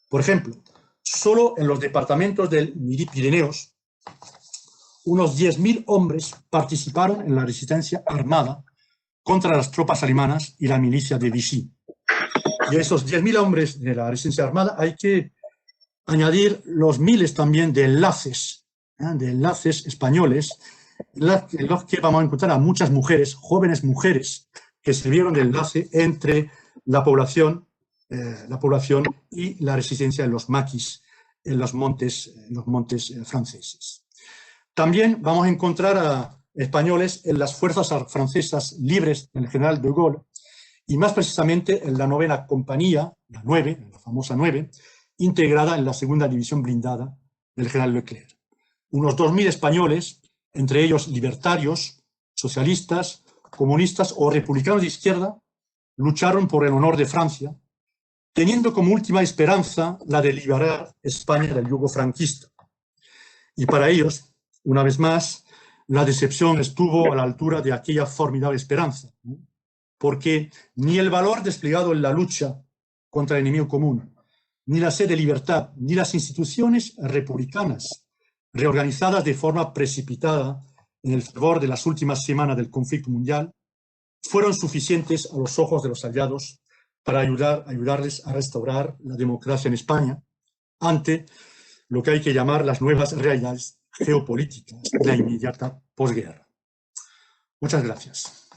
Por ejemplo, solo en los departamentos del Midi-Pirineos, unos 10.000 hombres participaron en la resistencia armada contra las tropas alemanas y la milicia de Vichy. Y a esos 10.000 hombres de la resistencia armada hay que añadir los miles también de enlaces españoles, en los que vamos a encontrar a muchas mujeres, jóvenes mujeres, que sirvieron de enlace entre la población y la resistencia en los maquis, en los montes franceses. También vamos a encontrar a españoles en las fuerzas francesas libres del general de Gaulle, y más precisamente en la 9ª compañía, la 9, la famosa 9, integrada en la 2ª división blindada del general Leclerc. Unos 2.000 españoles, entre ellos libertarios, socialistas, comunistas o republicanos de izquierda, lucharon por el honor de Francia, teniendo como última esperanza la de liberar España del yugo franquista. Y para ellos, una vez más, la decepción estuvo a la altura de aquella formidable esperanza, ¿no? Porque ni el valor desplegado en la lucha contra el enemigo común, ni la sed de libertad, ni las instituciones republicanas, reorganizadas de forma precipitada en el fervor de las últimas semanas del conflicto mundial, fueron suficientes a los ojos de los aliados para ayudarles a restaurar la democracia en España ante lo que hay que llamar las nuevas realidades geopolíticas de la inmediata posguerra. Muchas gracias.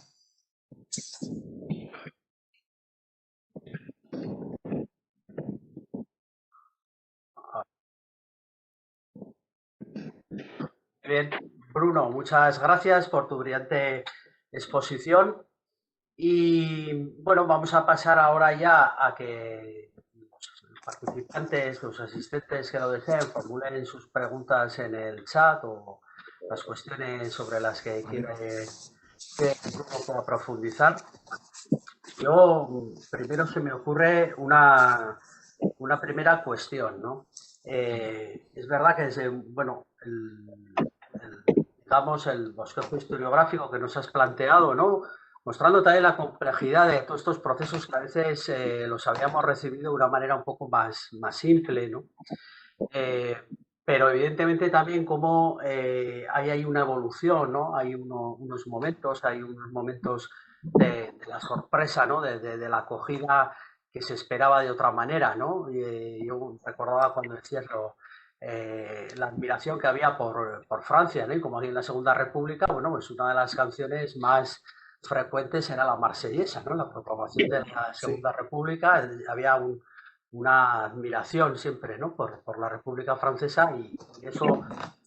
Bien, Bruno, muchas gracias por tu brillante exposición. Y bueno, vamos a pasar ahora ya a que los participantes, los asistentes que lo deseen, formulen sus preguntas en el chat o las cuestiones sobre las que quiere que Bruno pueda profundizar. Yo, primero se me ocurre una primera cuestión, ¿no? Es verdad que desde, bueno, digamos, el bosquejo historiográfico que nos has planteado, ¿no? Mostrando también la complejidad de todos estos procesos que a veces los habíamos recibido de una manera un poco más simple, ¿no? Pero evidentemente también como hay una evolución, ¿no? Hay unos momentos de la sorpresa, ¿no? De la acogida que se esperaba de otra manera, ¿no? Yo recordaba cuando decías la admiración que había por Francia, ¿no? Y como aquí en la Segunda República, bueno, pues una de las canciones más frecuentes era la Marsellesa, ¿no? La proclamación de la Segunda República, había una admiración siempre, ¿no? por la República Francesa y eso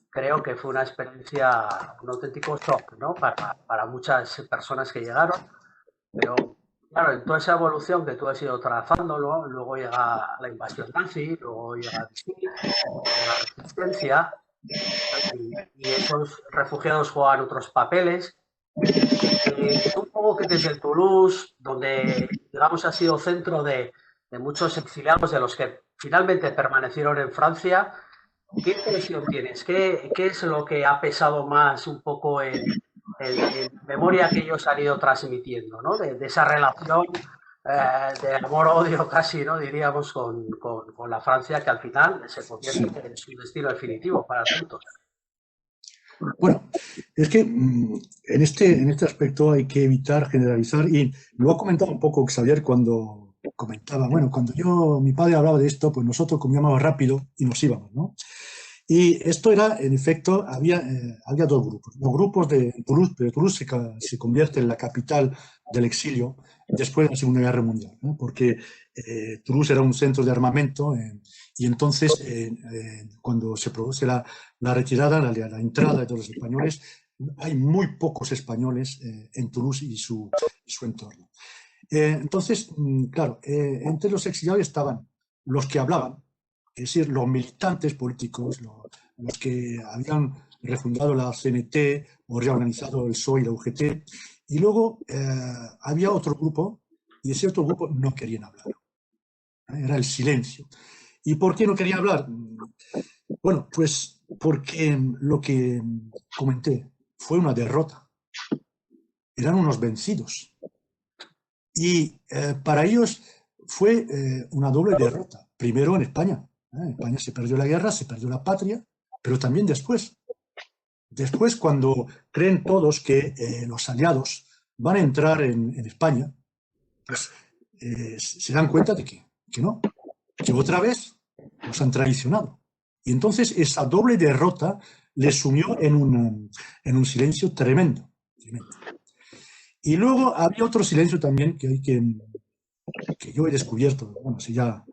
creo que fue una experiencia, un auténtico shock, ¿no? Para muchas personas que llegaron, pero claro, en toda esa evolución que tú has ido trazando, luego llega la invasión nazi, luego llega la resistencia y esos refugiados juegan otros papeles. Supongo que desde el Toulouse, donde digamos ha sido centro de muchos exiliados de los que finalmente permanecieron en Francia, ¿qué impresión tienes? ¿Qué es lo que ha pesado más un poco en memoria que ellos han ido transmitiendo, ¿no? De esa relación de amor-odio casi, ¿no? Diríamos, con la Francia, que al final se convierte en su destino definitivo para tantos. Bueno, es que en este aspecto hay que evitar generalizar, y lo ha comentado un poco Xavier cuando comentaba, bueno, cuando mi padre hablaba de esto, pues nosotros comíamos rápido y nos íbamos, ¿no? Y esto era, en efecto, había dos grupos. Los grupos de Toulouse, pero Toulouse se convierte en la capital del exilio después de la Segunda Guerra Mundial, ¿no? Porque Toulouse era un centro de armamento y entonces cuando se produce la retirada, la entrada de todos los españoles, hay muy pocos españoles en Toulouse y su entorno. Entonces, claro, entre los exiliados estaban los que hablaban, es decir, los militantes políticos, los que habían refundado la CNT o reorganizado el PSOE y la UGT, y luego había otro grupo, y ese otro grupo no querían hablar. Era el silencio. ¿Y por qué no querían hablar? Bueno, pues porque lo que comenté fue una derrota. Eran unos vencidos. Y para ellos fue una doble derrota. Primero en España. En España se perdió la guerra, se perdió la patria, pero también después. Después, cuando creen todos que los aliados van a entrar en España, pues se dan cuenta de que no, que otra vez los han traicionado. Y entonces esa doble derrota les sumió en un silencio tremendo, tremendo. Y luego había otro silencio también que yo he descubierto, bueno, hace ya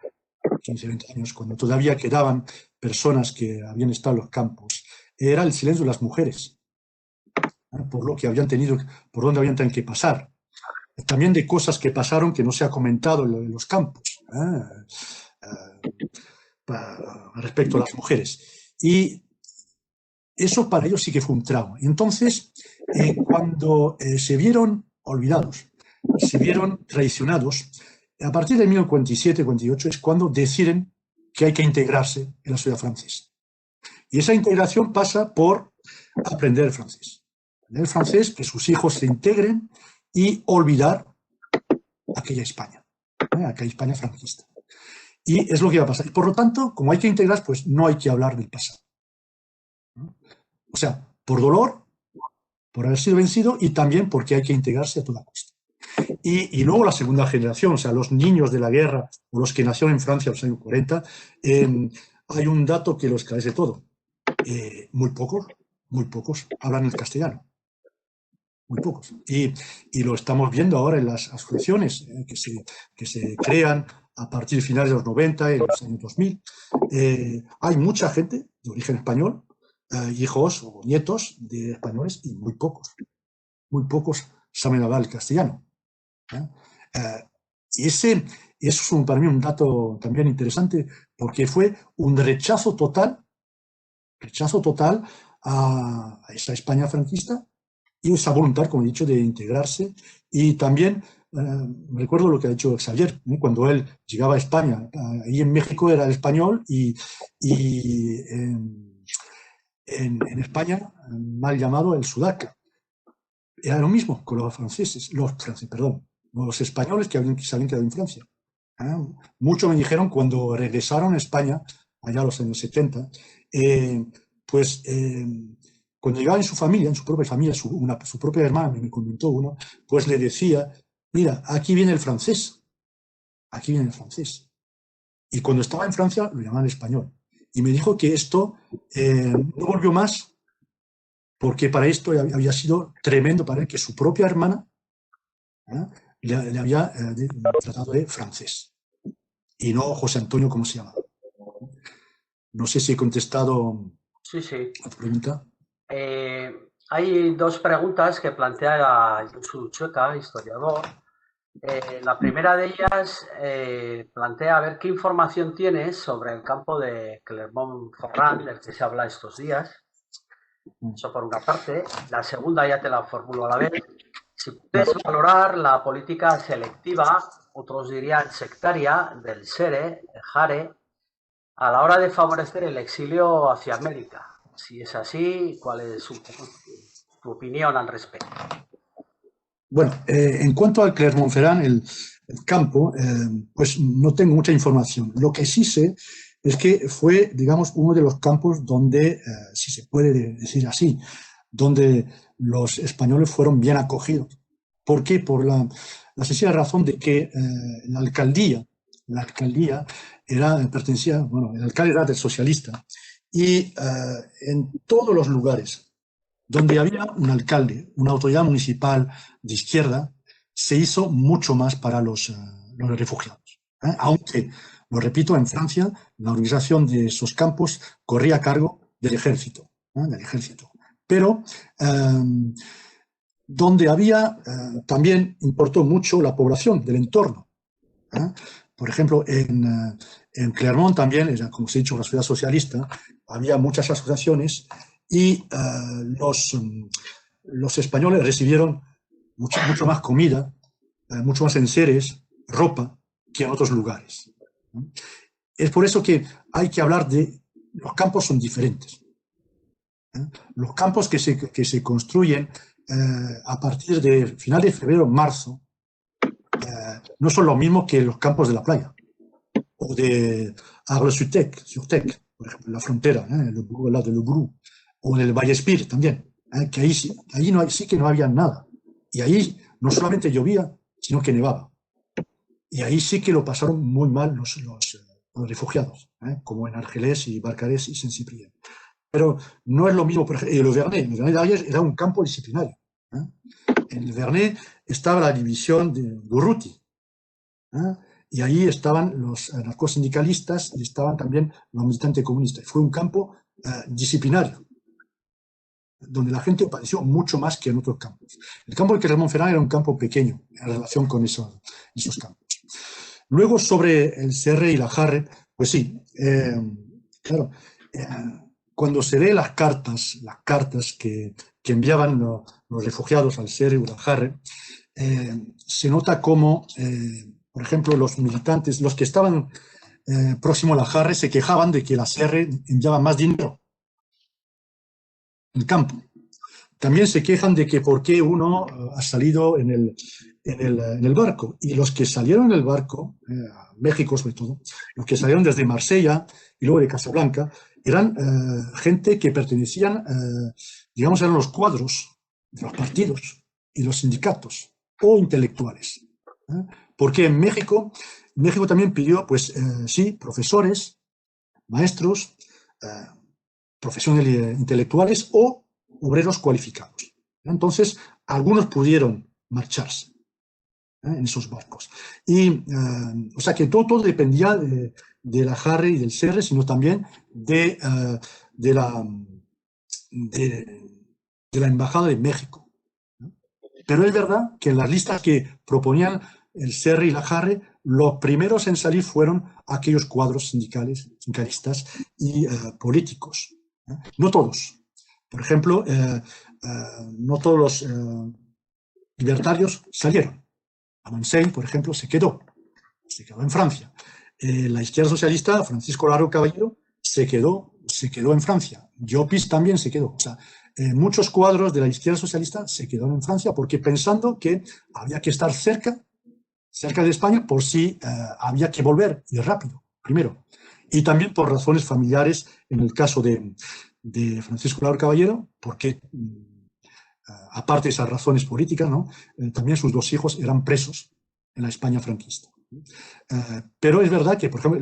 15, 20 años, cuando todavía quedaban personas que habían estado en los campos, era el silencio de las mujeres, por lo que habían tenido, por donde habían tenido que pasar. También de cosas que pasaron que no se ha comentado en los campos, respecto a las mujeres. Y eso para ellos sí que fue un trauma. Y entonces, cuando se vieron olvidados, se vieron traicionados, a partir de 1947-48 es cuando deciden que hay que integrarse en la sociedad francesa. Y esa integración pasa por aprender el francés. Aprender el francés, que sus hijos se integren y olvidar aquella España franquista. Y es lo que va a pasar. Y por lo tanto, como hay que integrar, pues no hay que hablar del pasado. ¿no? O sea, por dolor, por haber sido vencido y también porque hay que integrarse a toda costa. Y luego la segunda generación, o sea, los niños de la guerra o los que nacieron en Francia en los años 40, hay un dato que lo esclarece todo. Muy pocos hablan el castellano. Muy pocos. Y lo estamos viendo ahora en las asociaciones que se crean a partir de finales de los 90 y los años 2000. Hay mucha gente de origen español, hijos o nietos de españoles, y muy pocos saben hablar el castellano. Y eso es para mí un dato también interesante, porque fue un rechazo total a esa España franquista y esa voluntad, como he dicho, de integrarse. Y también recuerdo lo que ha dicho Xavier, cuando él llegaba a España. Ahí en México era el español y en España, mal llamado el sudaca. Era lo mismo con los los españoles que se habían quedado en Francia. Mucho me dijeron cuando regresaron a España, allá a los años 70, cuando llegaba en su familia, en su propia familia, su propia hermana, me comentó uno, pues le decía, mira, aquí viene el francés. Y cuando estaba en Francia lo llamaban español. Y me dijo que esto no volvió más, porque para esto había sido tremendo para él que su propia hermana le había tratado de francés. Y no José Antonio, como se llama. No sé si he contestado a tu pregunta. Hay dos preguntas que plantea Josu Chueca, historiador. La primera de ellas plantea a ver qué información tienes sobre el campo de Clermont-Ferrand, del que se habla estos días. Eso por una parte. La segunda ya te la formulo a la vez. Si puedes valorar la política selectiva, otros dirían sectaria, del SERE, el JARE, a la hora de favorecer el exilio hacia América. Si es así, ¿cuál es tu opinión al respecto? Bueno, en cuanto al Clermont-Ferrand, el campo, pues no tengo mucha información. Lo que sí sé es que fue, digamos, uno de los campos donde, si se puede decir así, donde los españoles fueron bien acogidos. ¿Por qué? Por la sencilla razón de que la alcaldía pertenecía, bueno, el alcalde era del socialista, y en todos los lugares donde había un alcalde, una autoridad municipal de izquierda, se hizo mucho más para los refugiados. Aunque, lo repito, en Francia la organización de esos campos corría a cargo del ejército. Pero donde había, también importó mucho la población del entorno. Por ejemplo, en Clermont también, como se ha dicho, una ciudad socialista, había muchas asociaciones y los españoles recibieron mucho más comida, mucho más enseres, ropa, que en otros lugares. Es por eso que hay que hablar de... Los campos son diferentes. Los campos que se construyen a partir de final de febrero, marzo, no son lo mismo que los campos de la playa o de Arles-sur-Tech, por ejemplo, en la frontera, el lado de Le Brou, o en el Vallespir también, que ahí sí que no había nada. Y ahí no solamente llovía, sino que nevaba. Y ahí sí que lo pasaron muy mal los refugiados, como en Argelès y Barcarès y Saint-Cyprien. Pero no es lo mismo, por ejemplo, el Vernet de Ariès era un campo disciplinario. En el Vernet estaba la división de Durruti, y ahí estaban los anarcosindicalistas y estaban también los militantes comunistas. Fue un campo disciplinario, donde la gente padeció mucho más que en otros campos. El campo de Clermont-Ferrand era un campo pequeño en relación con esos campos. Luego, sobre el SERE y la JARE, pues sí, claro, cuando se ve las cartas que enviaban los refugiados al SERE o al JARE, se nota cómo, por ejemplo, los militantes, los que estaban próximos a la JARE, se quejaban de que la SERE enviaba más dinero en campo. También se quejan de que por qué uno ha salido en el barco. Y los que salieron en el barco, México sobre todo, los que salieron desde Marsella y luego de Casablanca, eran gente que pertenecían, digamos, eran los cuadros de los partidos y los sindicatos o intelectuales. Porque en México también pidió, pues sí, profesores, maestros, profesiones intelectuales o obreros cualificados. Entonces, algunos pudieron marcharse en esos barcos. Y, o sea, que todo dependía de la Jarre y del Serre, sino también de la Embajada de México. Pero es verdad que en las listas que proponían el Serre y la Jarre, los primeros en salir fueron aquellos cuadros sindicalistas y políticos. No todos. Por ejemplo, no todos los libertarios salieron. Amancey, por ejemplo, se quedó en Francia. La izquierda socialista, Francisco Lara Caballero, se quedó en Francia. Llopis también se quedó. O sea, muchos cuadros de la izquierda socialista se quedaron en Francia porque pensando que había que estar cerca de España por si había que volver y rápido, primero. Y también por razones familiares, en el caso de Francisco Lara Caballero, porque aparte de esas razones políticas, ¿no? También sus dos hijos eran presos en la España franquista. Pero es verdad que, por ejemplo,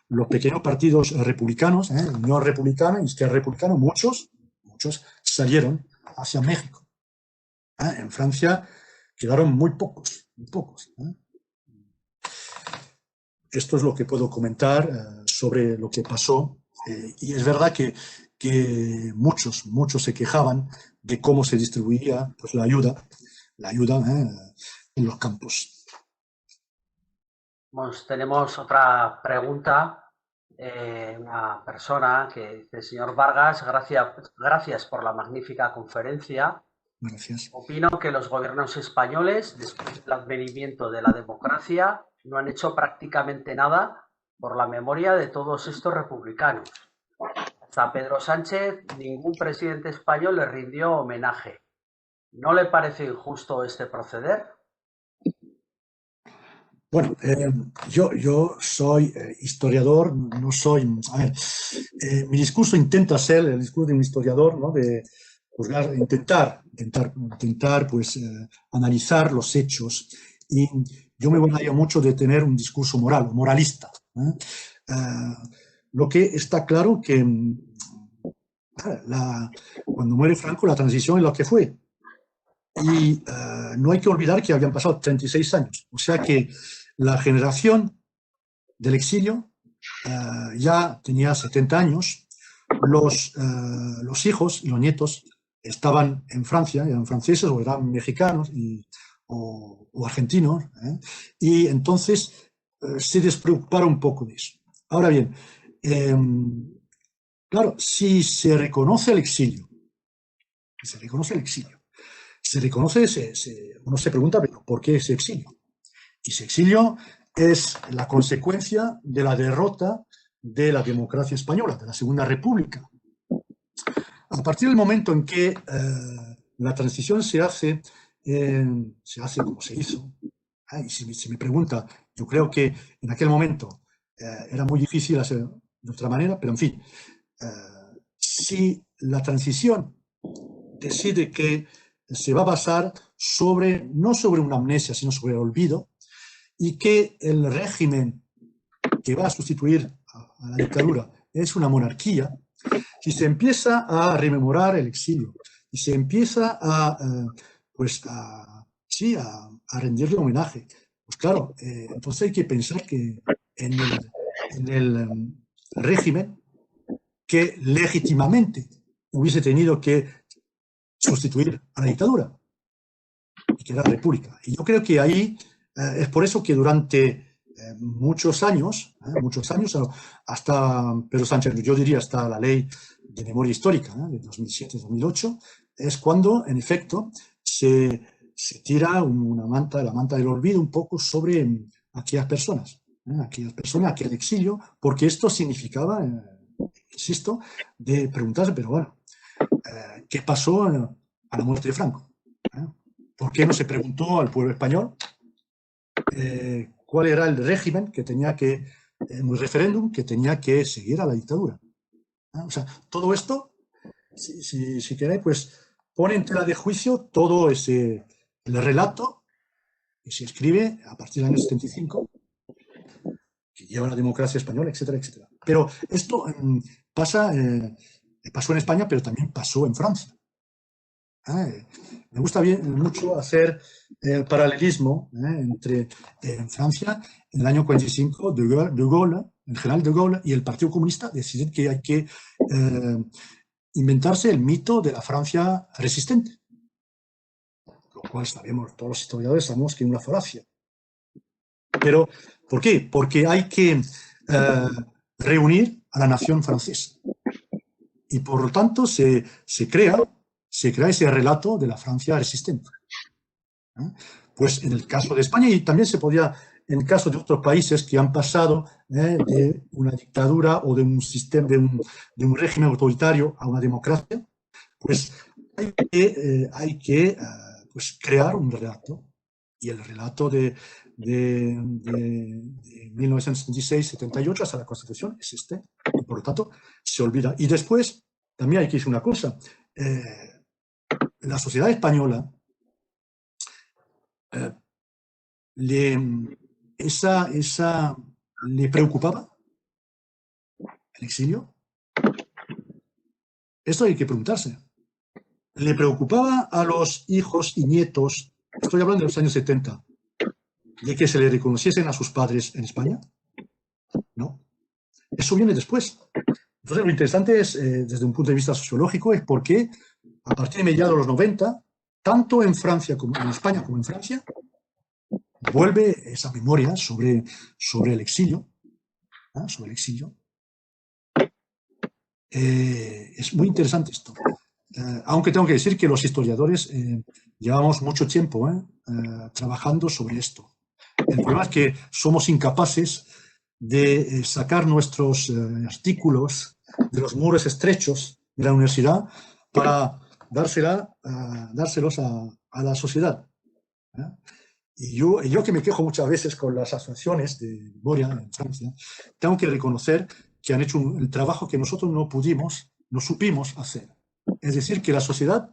los pequeños partidos republicanos, Unión Republicana, Izquierda Republicana, muchos salieron hacia México. En Francia quedaron muy pocos. Esto es lo que puedo comentar sobre lo que pasó. Y es verdad que muchos se quejaban de cómo se distribuía pues, la ayuda en los campos. Pues tenemos otra pregunta. Una persona que dice: señor Vargas, gracias por la magnífica conferencia. Gracias. Opino que los gobiernos españoles, después del advenimiento de la democracia, no han hecho prácticamente nada por la memoria de todos estos republicanos. Hasta Pedro Sánchez, ningún presidente español le rindió homenaje. ¿No le parece injusto este proceder? Bueno, yo soy historiador, no soy... A ver, mi discurso intenta ser el discurso de un historiador, ¿no? De juzgar, intentar pues, analizar los hechos. Y yo me gustaría mucho de tener un discurso moralista. Lo que está claro que cuando muere Franco, la transición es lo que fue. Y no hay que olvidar que habían pasado 36 años. O sea que la generación del exilio ya tenía 70 años. Los hijos y los nietos estaban en Francia, eran franceses o eran mexicanos o argentinos. Y entonces se despreocuparon un poco de eso. Ahora bien, claro, si se reconoce el exilio, uno se pregunta, ¿pero por qué ese exilio? Y ese exilio es la consecuencia de la derrota de la democracia española, de la Segunda República. A partir del momento en que la transición se hace como se hizo, y si me pregunta, yo creo que en aquel momento era muy difícil hacer de otra manera, pero en fin, si la transición decide que se va a basar no sobre una amnesia, sino sobre el olvido, y que el régimen que va a sustituir a la dictadura es una monarquía, si se empieza a rememorar el exilio y se empieza a rendirle homenaje, pues claro, entonces hay que pensar que en el régimen que legítimamente hubiese tenido que sustituir a la dictadura, y que era la república. Y yo creo que ahí es por eso que durante muchos años, hasta Pedro Sánchez, yo diría hasta la ley de memoria histórica de 2007-2008, es cuando, en efecto, se tira la manta del olvido un poco sobre aquellas personas, aquel exilio, porque esto significaba, insisto, de preguntarse, pero bueno, ¿qué pasó a la muerte de Franco? ¿Por qué no se preguntó al pueblo español cuál era el régimen que tenía que, en un referéndum, que tenía que seguir a la dictadura? O sea, todo esto, si queréis, pues pone en tela de juicio todo el relato que se escribe a partir del año 75, que lleva la democracia española, etcétera, etcétera. Pero esto pasó en España, pero también pasó en Francia. Me gusta mucho hacer el paralelismo entre en Francia, en el año 45, de Gaulle, el general de Gaulle y el Partido Comunista deciden que hay que inventarse el mito de la Francia resistente, lo cual sabemos, todos los historiadores sabemos que es una falacia. Pero, ¿por qué? Porque hay que reunir a la nación francesa. Y por lo tanto se crea ese relato de la Francia resistente. Pues en el caso de España, y también se podía, en el caso de otros países que han pasado de una dictadura o de un sistema, de un régimen autoritario a una democracia, pues hay que pues crear un relato. Y el relato de 1976-78 hasta la Constitución es este, y por lo tanto se olvida. Y después también hay que decir una cosa, la sociedad española le preocupaba el exilio. Esto hay que preguntarse. ¿Le preocupaba a los hijos y nietos, estoy hablando de los años 70, de que se le reconociesen a sus padres en España? No. Eso viene después. Entonces, lo interesante es, desde un punto de vista sociológico, es por qué, a partir de mediados de los 90, tanto en Francia como en España como en Francia, vuelve esa memoria sobre el exilio. Sobre el exilio. Es muy interesante esto. Aunque tengo que decir que los historiadores llevamos mucho tiempo trabajando sobre esto. El problema es que somos incapaces de sacar nuestros artículos de los muros estrechos de la universidad para dárselos a la sociedad. Y yo que me quejo muchas veces con las asociaciones de memoria en Francia, tengo que reconocer que han hecho el trabajo que nosotros no supimos hacer. Es decir, que la sociedad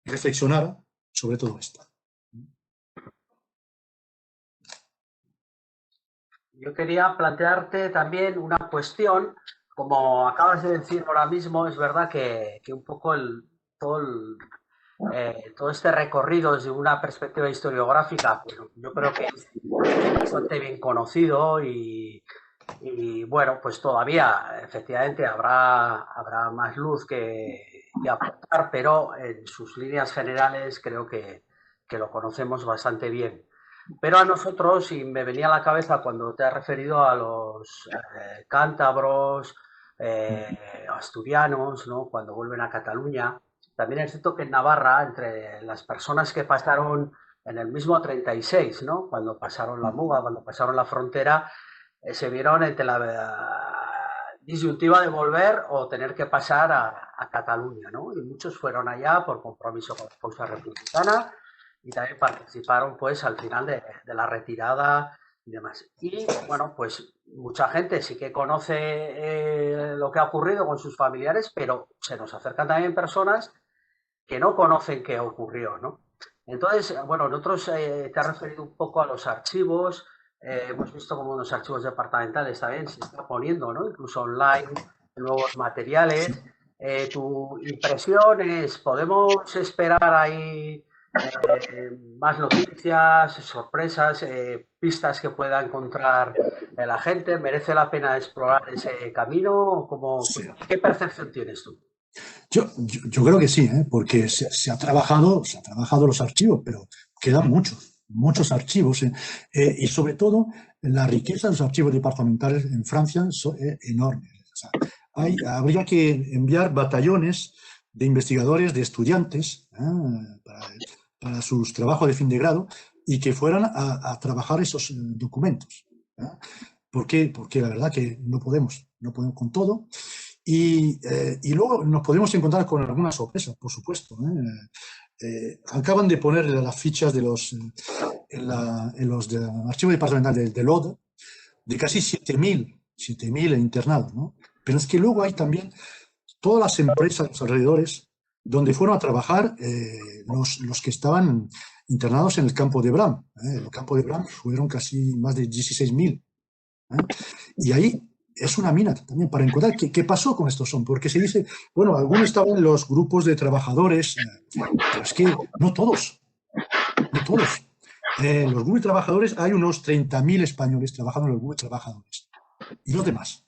reflexionara sobre todo esto. Yo quería plantearte también una cuestión, como acabas de decir ahora mismo, es verdad que un poco todo este recorrido desde una perspectiva historiográfica, pues yo creo que es bastante bien conocido y bueno, pues todavía efectivamente habrá más luz que aportar, pero en sus líneas generales creo que lo conocemos bastante bien. Pero a nosotros, y me venía a la cabeza cuando te has referido a los cántabros, asturianos, ¿no? Cuando vuelven a Cataluña, también es cierto que en Navarra, entre las personas que pasaron en el mismo 36, ¿no? Cuando pasaron la Muga, cuando pasaron la frontera, se vieron entre la disyuntiva de volver o tener que pasar a Cataluña, ¿no? Y muchos fueron allá por compromiso con la causa republicana y también participaron pues al final de la retirada y demás. Y bueno, pues mucha gente sí que conoce lo que ha ocurrido con sus familiares, pero se nos acercan también personas que no conocen qué ocurrió, ¿no? Entonces, bueno, nosotros te has referido un poco a los archivos, hemos visto como los archivos departamentales también se están poniendo, ¿no? Incluso online, nuevos materiales. Tu impresión es, ¿podemos esperar ahí más noticias, sorpresas, pistas que pueda encontrar la gente? ¿Merece la pena explorar ese camino? Sí. ¿Qué percepción tienes tú? Yo creo que sí, porque se ha trabajado los archivos, pero quedan muchos archivos. Y sobre todo, la riqueza de los archivos departamentales en Francia es enorme. O sea, habría que enviar batallones de investigadores, de estudiantes, para sus trabajos de fin de grado y que fueran a trabajar esos documentos. ¿Por qué? Porque la verdad que no podemos con todo. Y luego nos podemos encontrar con algunas sorpresas, por supuesto. Acaban de poner las fichas en los archivos departamentales de l'Aude de casi 7.000 internados, ¿no? Pero es que luego hay también todas las empresas de los alrededores donde fueron a trabajar los que estaban internados en el campo de Bram. El campo de Bram fueron casi más de 16.000. Y ahí es una mina también para encontrar qué pasó con estos hombres. Porque se dice, bueno, algunos estaban en los grupos de trabajadores, pero es que no todos, no todos. En los grupos de trabajadores hay unos 30.000 españoles trabajando en los grupos de trabajadores. ¿Y los demás?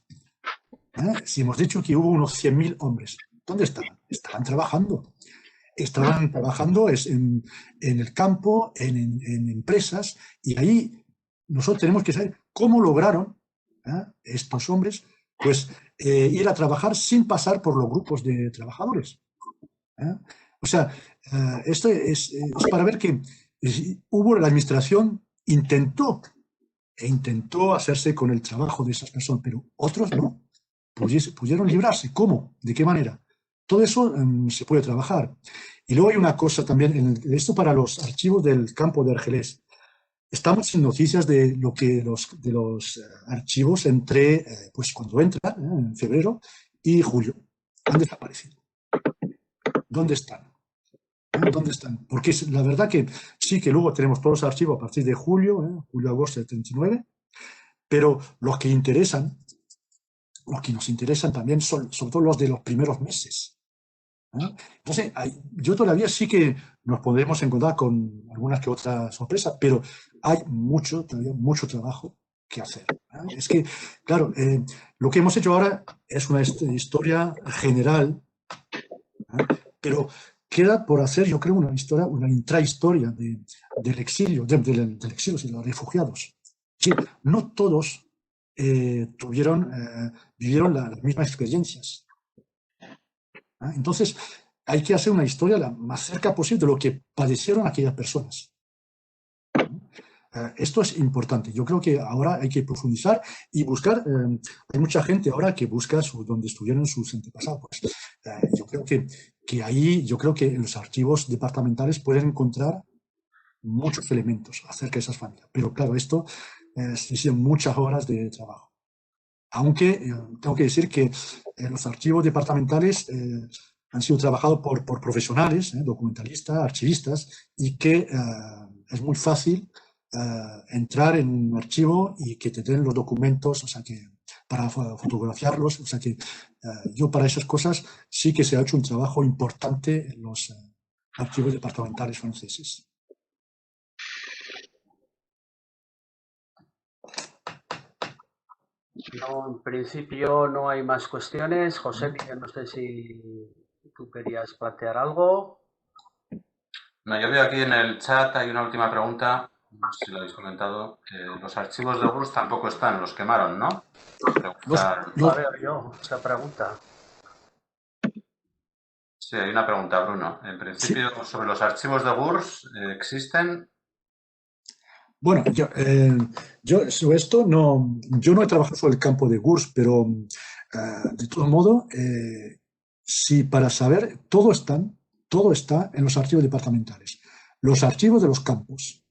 Si hemos dicho que hubo unos 100.000 hombres, ¿dónde estaban? Estaban trabajando. Estaban trabajando en el campo, en empresas, y ahí nosotros tenemos que saber cómo lograron estos hombres pues ir a trabajar sin pasar por los grupos de trabajadores. O sea, esto es para ver que hubo la administración intentó hacerse con el trabajo de esas personas, pero otros no pudieron librarse. ¿Cómo? ¿De qué manera? Todo eso se puede trabajar. Y luego hay una cosa también, esto para los archivos del campo de Argelés. Estamos sin noticias de lo que de los archivos entre, pues cuando entran, en febrero y julio. Han desaparecido. ¿Dónde están? ¿Dónde están? Porque la verdad que sí que luego tenemos todos los archivos a partir de julio, julio-agosto del 39, pero los que nos interesan también son sobre todo los de los primeros meses. Entonces, yo todavía sí que nos podremos encontrar con algunas que otras sorpresas, pero hay todavía mucho trabajo que hacer. Es que, claro, lo que hemos hecho ahora es una historia general, pero queda por hacer, yo creo, una intrahistoria del exilio, del exilio, de los refugiados. Sí, no todos vivieron las mismas experiencias. Entonces, hay que hacer una historia la más cerca posible de lo que padecieron aquellas personas. Esto es importante. Yo creo que ahora hay que profundizar y buscar. Hay mucha gente ahora que busca donde estuvieron sus antepasados. Pues, yo creo que ahí, yo creo que en los archivos departamentales pueden encontrar muchos elementos acerca de esas familias. Pero claro, esto son muchas horas de trabajo. Aunque tengo que decir que los archivos departamentales han sido trabajados por profesionales, documentalistas, archivistas, y que es muy fácil entrar en un archivo y que te den los documentos, o sea que para fotografiarlos, o sea que yo para esas cosas sí que se ha hecho un trabajo importante en los archivos departamentales franceses. No, en principio no hay más cuestiones. José, no sé si tú querías plantear algo. No, yo veo aquí en el chat hay una última pregunta, no sé si lo habéis comentado, que los archivos de GURS tampoco están, los quemaron, ¿no? La veo yo, esa pregunta. Sí, hay una pregunta, Bruno. En principio, sí, sobre los archivos de GURS, ¿existen? Bueno, yo sobre esto yo no he trabajado sobre el campo de GURS, pero de todo modo, sí, para saber, todo está en los archivos departamentales. Los archivos de los campos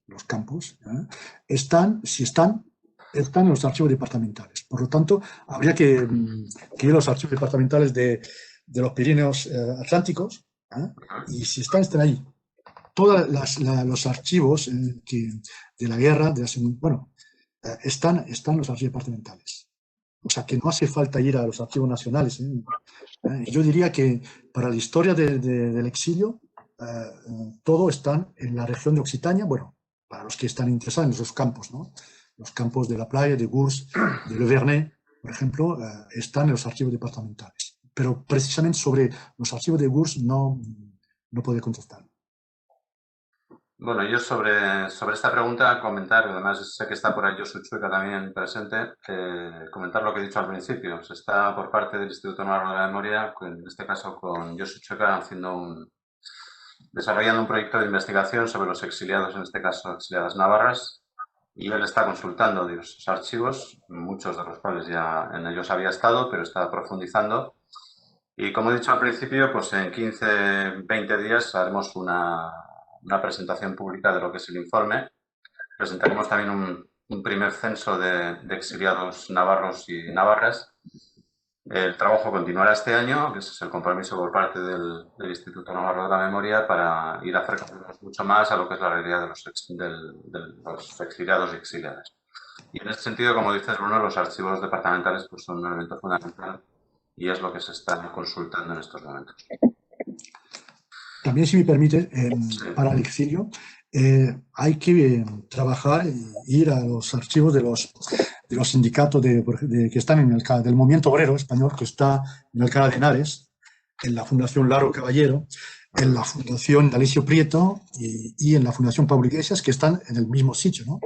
están en los archivos departamentales. Por lo tanto, habría que ir a los archivos departamentales de los Pirineos Atlánticos, y si están ahí. Todos los archivos de la guerra, están en los archivos departamentales. O sea, que no hace falta ir a los archivos nacionales. Yo diría que para la historia del exilio, todo está en la región de Occitania, bueno, para los que están interesados en esos campos, ¿no? Los campos de la playa, de Gurs, de Le Vernet, por ejemplo, están en los archivos departamentales. Pero precisamente sobre los archivos de Gurs no puedo contestar. Bueno, yo sobre esta pregunta comentar, además sé que está por ahí Josu Chueca también presente, comentar lo que he dicho al principio. Se está por parte del Instituto Navarro de la Memoria, en este caso con Josu Chueca, desarrollando un proyecto de investigación sobre los exiliados, en este caso exiliadas navarras, y él está consultando diversos archivos, muchos de los cuales ya en ellos había estado, pero está profundizando. Y como he dicho al principio, pues en 15-20 días haremos una presentación pública de lo que es el informe. Presentaremos también un primer censo de exiliados navarros y navarras. El trabajo continuará este año, que ese es el compromiso por parte del Instituto Navarro de la Memoria, para ir acercándonos mucho más a lo que es la realidad de los exiliados y exiliadas. Y en ese sentido, como dices, Bruno, los archivos departamentales pues, son un elemento fundamental y es lo que se está consultando en estos momentos. También, si me permite, Sí. para el exilio, hay que trabajar e ir a los archivos de los sindicatos que están en del movimiento obrero español, que está en Alcalá de Henares, en la Fundación Laro Caballero, en la Fundación D'Alessio Prieto y en la Fundación Pablo Iglesias, que están en el mismo sitio, ¿no?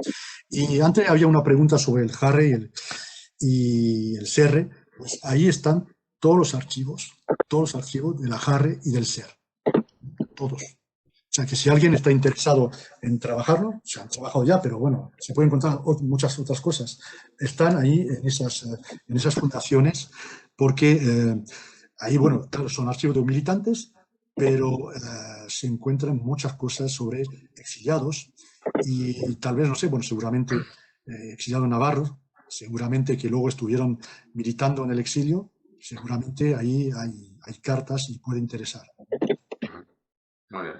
Y antes había una pregunta sobre el JARRE y el SERRE. Pues ahí están todos los archivos de la JARRE y del SER. Todos. O sea, que si alguien está interesado en trabajarlo, se han trabajado ya, pero bueno, se pueden encontrar muchas otras cosas. Están ahí en esas fundaciones, porque ahí, bueno, claro, son archivos de militantes, pero se encuentran muchas cosas sobre exiliados y tal vez, no sé, bueno, seguramente exiliados navarros, seguramente que luego estuvieron militando en el exilio, seguramente ahí hay cartas y puede interesar. Muy bien.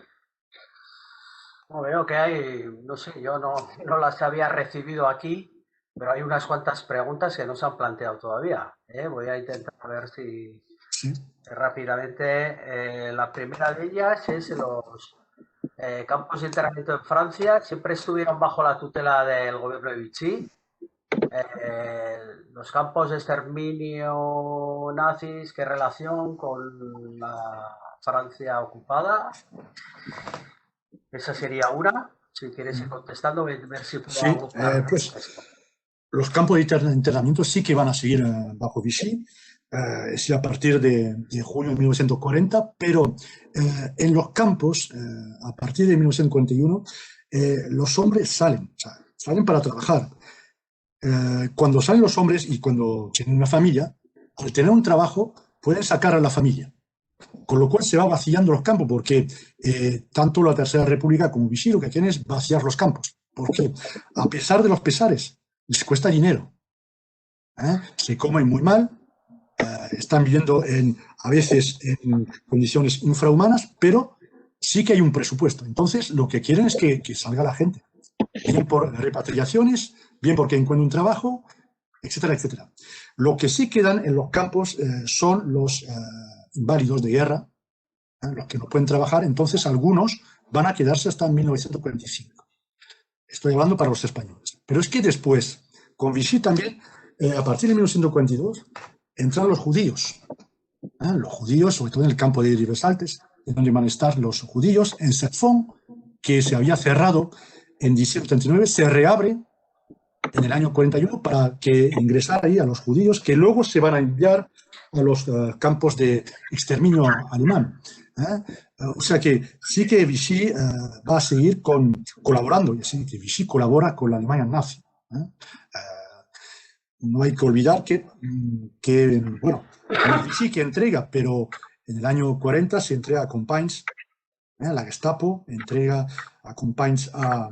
No, veo que hay, no sé, yo no las había recibido aquí, pero hay unas cuantas preguntas que no se han planteado todavía. Voy a intentar ver si Sí. rápidamente. La primera de ellas es los campos de internamiento en Francia. Siempre estuvieron bajo la tutela del gobierno de Vichy. Los campos de exterminio nazis, ¿qué relación con la Francia ocupada? Esa sería una. Si quieres ir contestando, ver si puedo Sí, agrupar pues esto. los campos de internamiento sí que van a seguir bajo Vichy, es a partir de junio de 1940, pero en los campos, a partir de 1941, los hombres salen, o sea, salen para trabajar. Cuando salen los hombres y cuando tienen una familia, al tener un trabajo, pueden sacar a la familia. Con lo cual se va vaciando los campos, porque tanto la Tercera República como Vichy lo que quieren es vaciar los campos. Porque a pesar de los pesares, les cuesta dinero. Se comen muy mal, están viviendo a veces en condiciones infrahumanas, pero sí que hay un presupuesto. Entonces, lo que quieren es que salga la gente. Bien por repatriaciones, bien porque encuentren un trabajo, etcétera, etcétera. Lo que sí quedan en los campos son los inválidos de guerra, los que no pueden trabajar, entonces algunos van a quedarse hasta 1945. Estoy hablando para los españoles. Pero es que después, con Vichy también, a partir de 1942, entran los judíos. Los judíos, sobre todo en el campo de Rivesaltes, en donde van a estar los judíos, en Serfón, que se había cerrado en diciembre de 39, se reabre en el año 41 para que ingresar ahí a los judíos, que luego se van a enviar a los campos de exterminio alemán. O sea que sí que Vichy va a seguir colaborando, y así que Vichy colabora con la Alemania nazi. No hay que olvidar que bueno, no es Vichy que entrega, pero en el año 40 se entrega a Companys, la Gestapo entrega a Companys a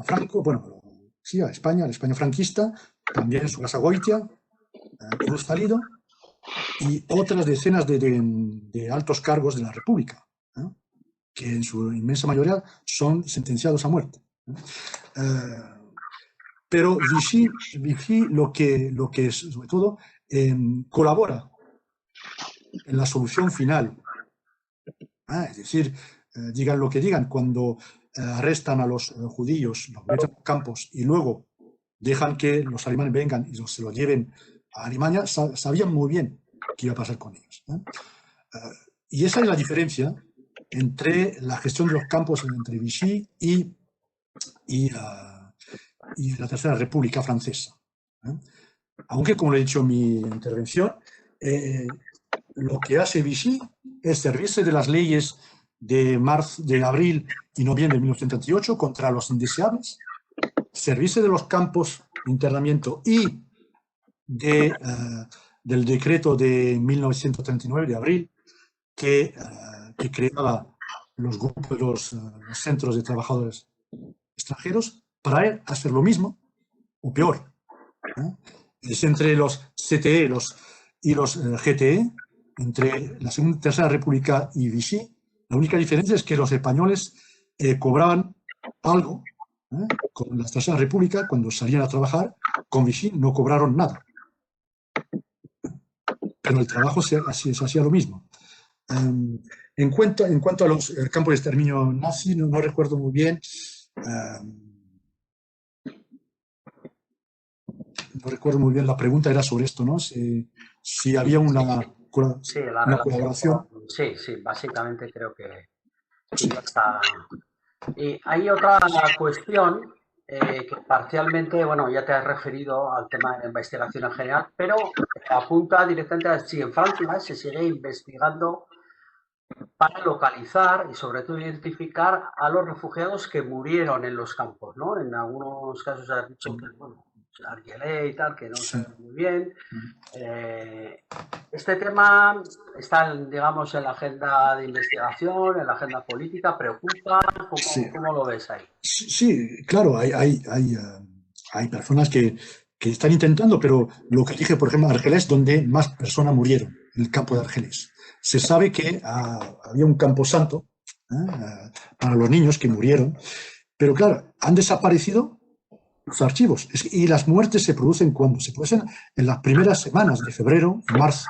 Franco, bueno, sí, a España, a la España franquista, también su casa Goitia, Cruz Salido, y otras decenas de altos cargos de la República, que en su inmensa mayoría son sentenciados a muerte. Pero Vichy lo que es, sobre todo, colabora en la solución final. Es decir, digan lo que digan, cuando arrestan a los judíos, los meten en campos y luego dejan que los alemanes vengan y se los lleven a Alemania, sabían muy bien qué iba a pasar con ellos. Y esa es la diferencia entre la gestión de los campos entre Vichy y la Tercera República Francesa. Aunque, como le he dicho en mi intervención, lo que hace Vichy es servirse de las leyes de abril y noviembre de 1938 contra los indeseables, servirse de los campos de internamiento y del decreto de 1939 de abril que creaba los grupos, los centros de trabajadores extranjeros, para hacer lo mismo o peor. Es entre los CTE, los y los GTE, entre la Segunda y Tercera República y Vichy. La única diferencia es que los españoles cobraban algo con la Tercera República cuando salían a trabajar. Con Vichy no cobraron nada. Pero el trabajo se hacía lo mismo. En cuanto a los campos de exterminio nazi, no recuerdo muy bien. No recuerdo muy bien, la pregunta era sobre esto, ¿no? Si había una colaboración. Sí, básicamente creo que ya está. Y hay otra cuestión que parcialmente, bueno, ya te has referido al tema de la investigación en general, pero apunta directamente a si en Francia se sigue investigando para localizar y sobre todo identificar a los refugiados que murieron en los campos, ¿no? En algunos casos has dicho que, bueno, Argelé y tal, que no se ve muy bien. Este tema está, digamos, en la agenda de investigación, en la agenda política, ¿preocupa? ¿Cómo lo ves ahí? Sí, claro, hay personas que están intentando, pero lo que dije, por ejemplo, Argelés, donde más personas murieron, en el campo de Argelés. Se sabe que había un camposanto para los niños que murieron, pero claro, han desaparecido los archivos. Y las muertes se producen cuando se producen en las primeras semanas de febrero y marzo.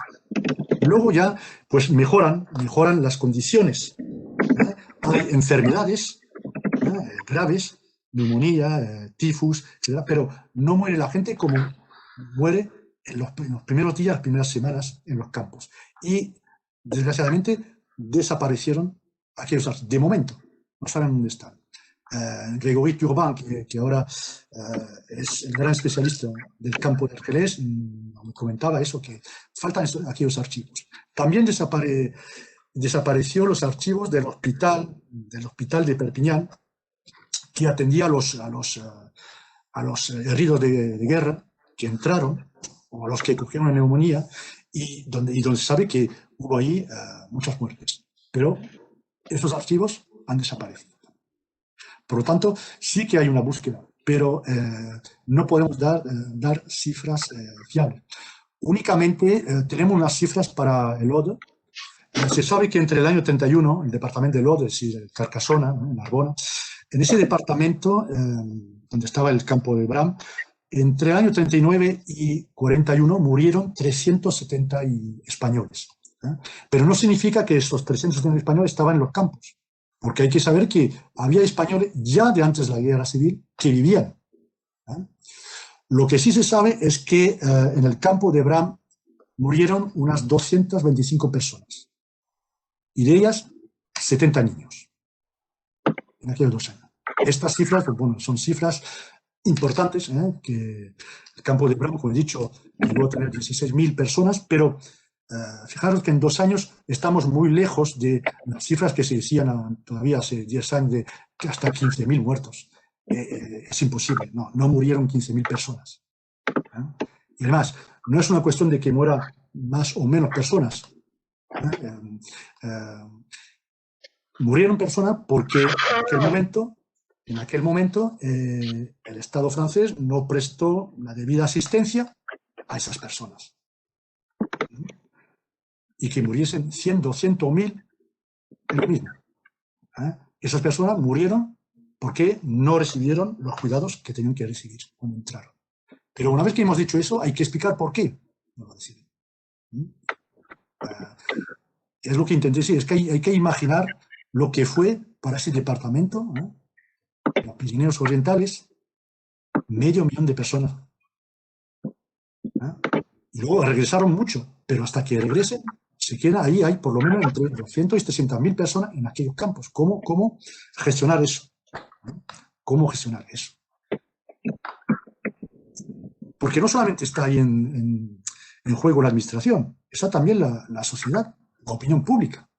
Luego ya, pues mejoran las condiciones. Hay enfermedades graves, neumonía, tifus, etc., pero no muere la gente como muere en los primeros días, las primeras semanas en los campos. Y desgraciadamente desaparecieron aquellos, de momento, no saben dónde están. Grégory Turban, que ahora es el gran especialista del campo de Argelés, me comentaba eso, que faltan aquellos archivos. También desapareció los archivos del hospital de Perpiñán, que atendía a los heridos de guerra que entraron, o a los que cogieron una neumonía, y donde se sabe que hubo ahí muchas muertes. Pero esos archivos han desaparecido. Por lo tanto, sí que hay una búsqueda, pero no podemos dar cifras fiables. Únicamente tenemos unas cifras para el Aude. Se sabe que entre el año 31, el departamento del Aude, es decir, Carcassona, ¿no?, en Narbona, en ese departamento, donde estaba el campo de Bram, entre el año 39 y 41 murieron 370 españoles. Pero no significa que esos 370 españoles estaban en los campos, porque hay que saber que había españoles ya de antes de la guerra civil que vivían. Lo que sí se sabe es que en el campo de Bram murieron unas 225 personas, y de ellas 70 niños, en aquellos 2 años. Estas cifras, pues, bueno, son cifras importantes, que el campo de Bram, como he dicho, llegó a tener 16.000 personas, pero fijaros que en 2 años estamos muy lejos de las cifras que se decían todavía hace 10 años, de hasta 15.000 muertos. Es imposible, no murieron 15.000 personas. Y además, no es una cuestión de que mueran más o menos personas. Murieron personas porque en aquel momento el Estado francés no prestó la debida asistencia a esas personas. Y que muriesen 100, 200 o 1.000, es lo mismo. Esas personas murieron porque no recibieron los cuidados que tenían que recibir cuando entraron. Pero una vez que hemos dicho eso, hay que explicar por qué no lo reciben. Es lo que intenté decir, es que hay que imaginar lo que fue para ese departamento, los Pirineos Orientales, 500.000 de personas. Y luego regresaron mucho, pero hasta que regresen, se queda ahí, hay por lo menos entre 200 y 300.000 personas en aquellos campos. ¿Cómo gestionar eso? ¿Cómo gestionar eso? Porque no solamente está ahí en juego la administración, está también la sociedad, la opinión pública.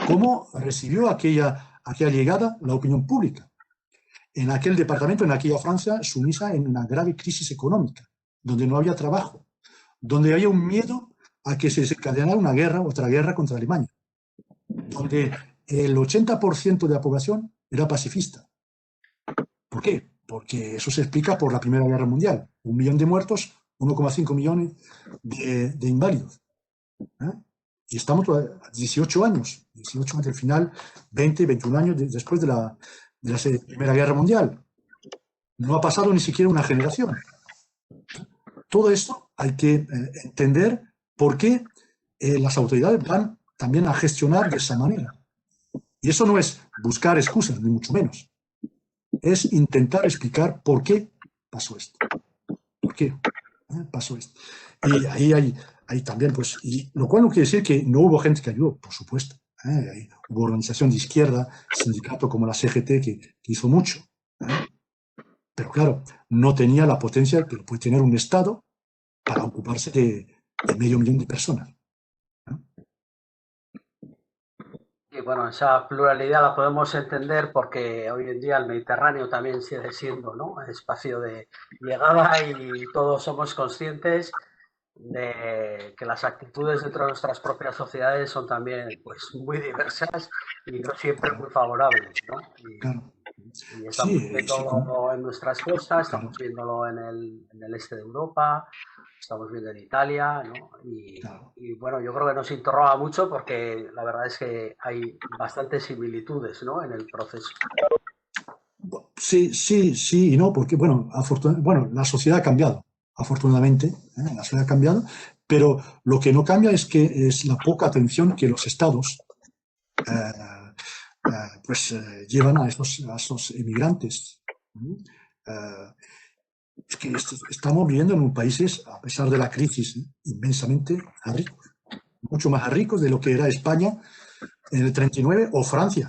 ¿Cómo recibió aquella llegada la opinión pública? En aquel departamento, en aquella Francia, sumisa en una grave crisis económica, donde no había trabajo, donde había un miedo a que se desencadenara una guerra, otra guerra contra Alemania, donde el 80% de la población era pacifista. ¿Por qué? Porque eso se explica por la Primera Guerra Mundial. 1 millón de muertos, 1,5 millones de inválidos. Y estamos a 18 años del final, 20, 21 años después de la Primera Guerra Mundial. No ha pasado ni siquiera una generación. Todo esto hay que entender por qué las autoridades van también a gestionar de esa manera. Y eso no es buscar excusas, ni mucho menos. Es intentar explicar por qué pasó esto. ¿Por qué pasó esto? Y ahí hay también, pues, y lo cual no quiere decir que no hubo gente que ayudó, por supuesto. Hubo organización de izquierda, sindicato como la CGT que hizo mucho. Pero claro, no tenía la potencia que puede tener un Estado para ocuparse de medio millón de personas. Y bueno, esa pluralidad la podemos entender porque hoy en día el Mediterráneo también sigue siendo, ¿no?, espacio de llegada, y todos somos conscientes de que las actitudes dentro de nuestras propias sociedades son también, pues, muy diversas y no siempre muy favorables, ¿no? Claro. Y estamos viéndolo en nuestras costas, estamos claro. viéndolo en el este de Europa, estamos viendo en Italia, ¿no? Y bueno, yo creo que nos interroga mucho porque la verdad es que hay bastantes similitudes, ¿no?, en el proceso. Sí y no, porque bueno, la sociedad ha cambiado, afortunadamente, la sociedad ha cambiado, pero lo que no cambia es la poca atención que los estados llevan a esos emigrantes. Es que estamos viviendo en países, a pesar de la crisis, inmensamente ricos, mucho más ricos de lo que era España en el 39 o Francia.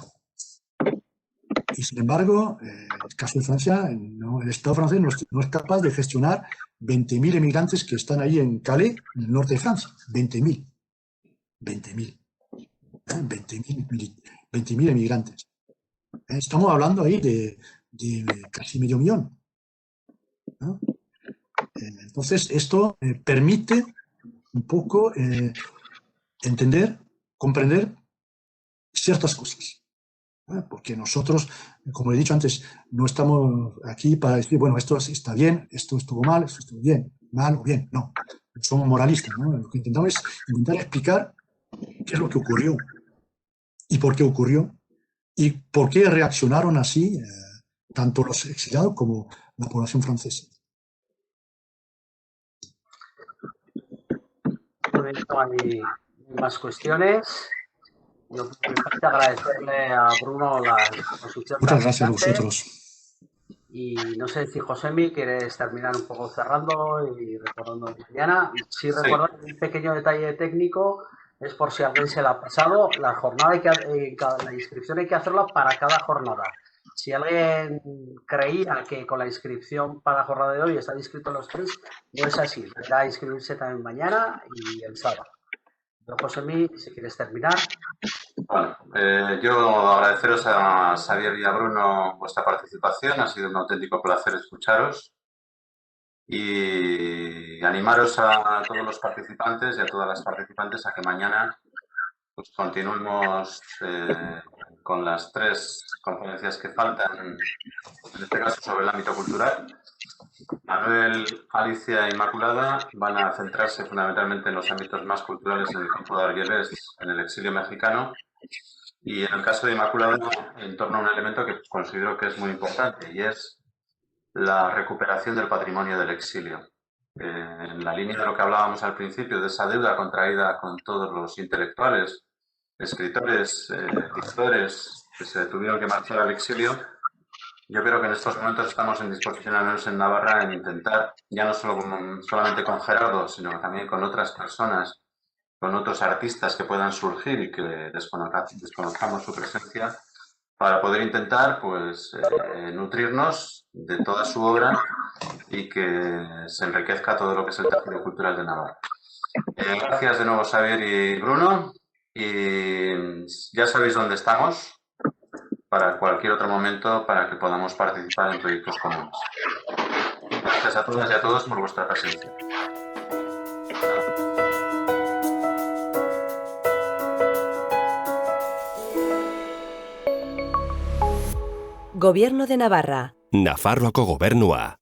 Y sin embargo, el caso de Francia, el Estado francés no es capaz de gestionar 20.000 emigrantes que están ahí en Calais, en el norte de Francia. 20.000. 20.000 emigrantes. Estamos hablando ahí de casi medio millón, ¿no? Entonces, esto permite un poco entender, comprender ciertas cosas. Porque nosotros, como he dicho antes, no estamos aquí para decir, bueno, esto está bien, esto estuvo mal, esto estuvo bien, mal o bien. No, somos moralistas, ¿no? Lo que intentamos es intentar explicar qué es lo que ocurrió y por qué ocurrió y por qué reaccionaron así tanto los exiliados como la población francesa. Hay más cuestiones. Yo quiero agradecerle a Bruno la exposición. Muchas gracias a vosotros. Y no sé si Josemi quieres terminar un poco cerrando y recordando mañana. Si recuerdo un pequeño detalle técnico, es por si a alguien se la ha pasado, la inscripción hay que hacerla para cada jornada. Si alguien creía que con la inscripción para la jornada de hoy están inscritos los 3, no es así. Deberá inscribirse también mañana y el sábado. Josemi, si quieres terminar. Bueno, yo agradeceros a Xavier y a Bruno vuestra participación. Ha sido un auténtico placer escucharos y animaros a todos los participantes y a todas las participantes a que mañana pues continuemos con las 3 conferencias que faltan, en este caso sobre el ámbito cultural. Manuel, Alicia e Inmaculada van a centrarse fundamentalmente en los ámbitos más culturales en el campo de Argelès, en el exilio mexicano, y en el caso de Inmaculada en torno a un elemento que considero que es muy importante, y es la recuperación del patrimonio del exilio. En la línea de lo que hablábamos al principio, de esa deuda contraída con todos los intelectuales, escritores, dictores que se tuvieron que marchar al exilio, yo creo que en estos momentos estamos en disposición, al menos en Navarra, en intentar, ya no solamente con Gerardo, sino también con otras personas, con otros artistas que puedan surgir y que desconozcamos su presencia, para poder intentar pues nutrirnos de toda su obra y que se enriquezca todo lo que es el tejido cultural de Navarra. Gracias de nuevo, Xavier y Bruno, y ya sabéis dónde estamos para cualquier otro momento para que podamos participar en proyectos comunes. Gracias a todas y a todos por vuestra presencia. Gobierno de Navarra. Nafarroako gobernua.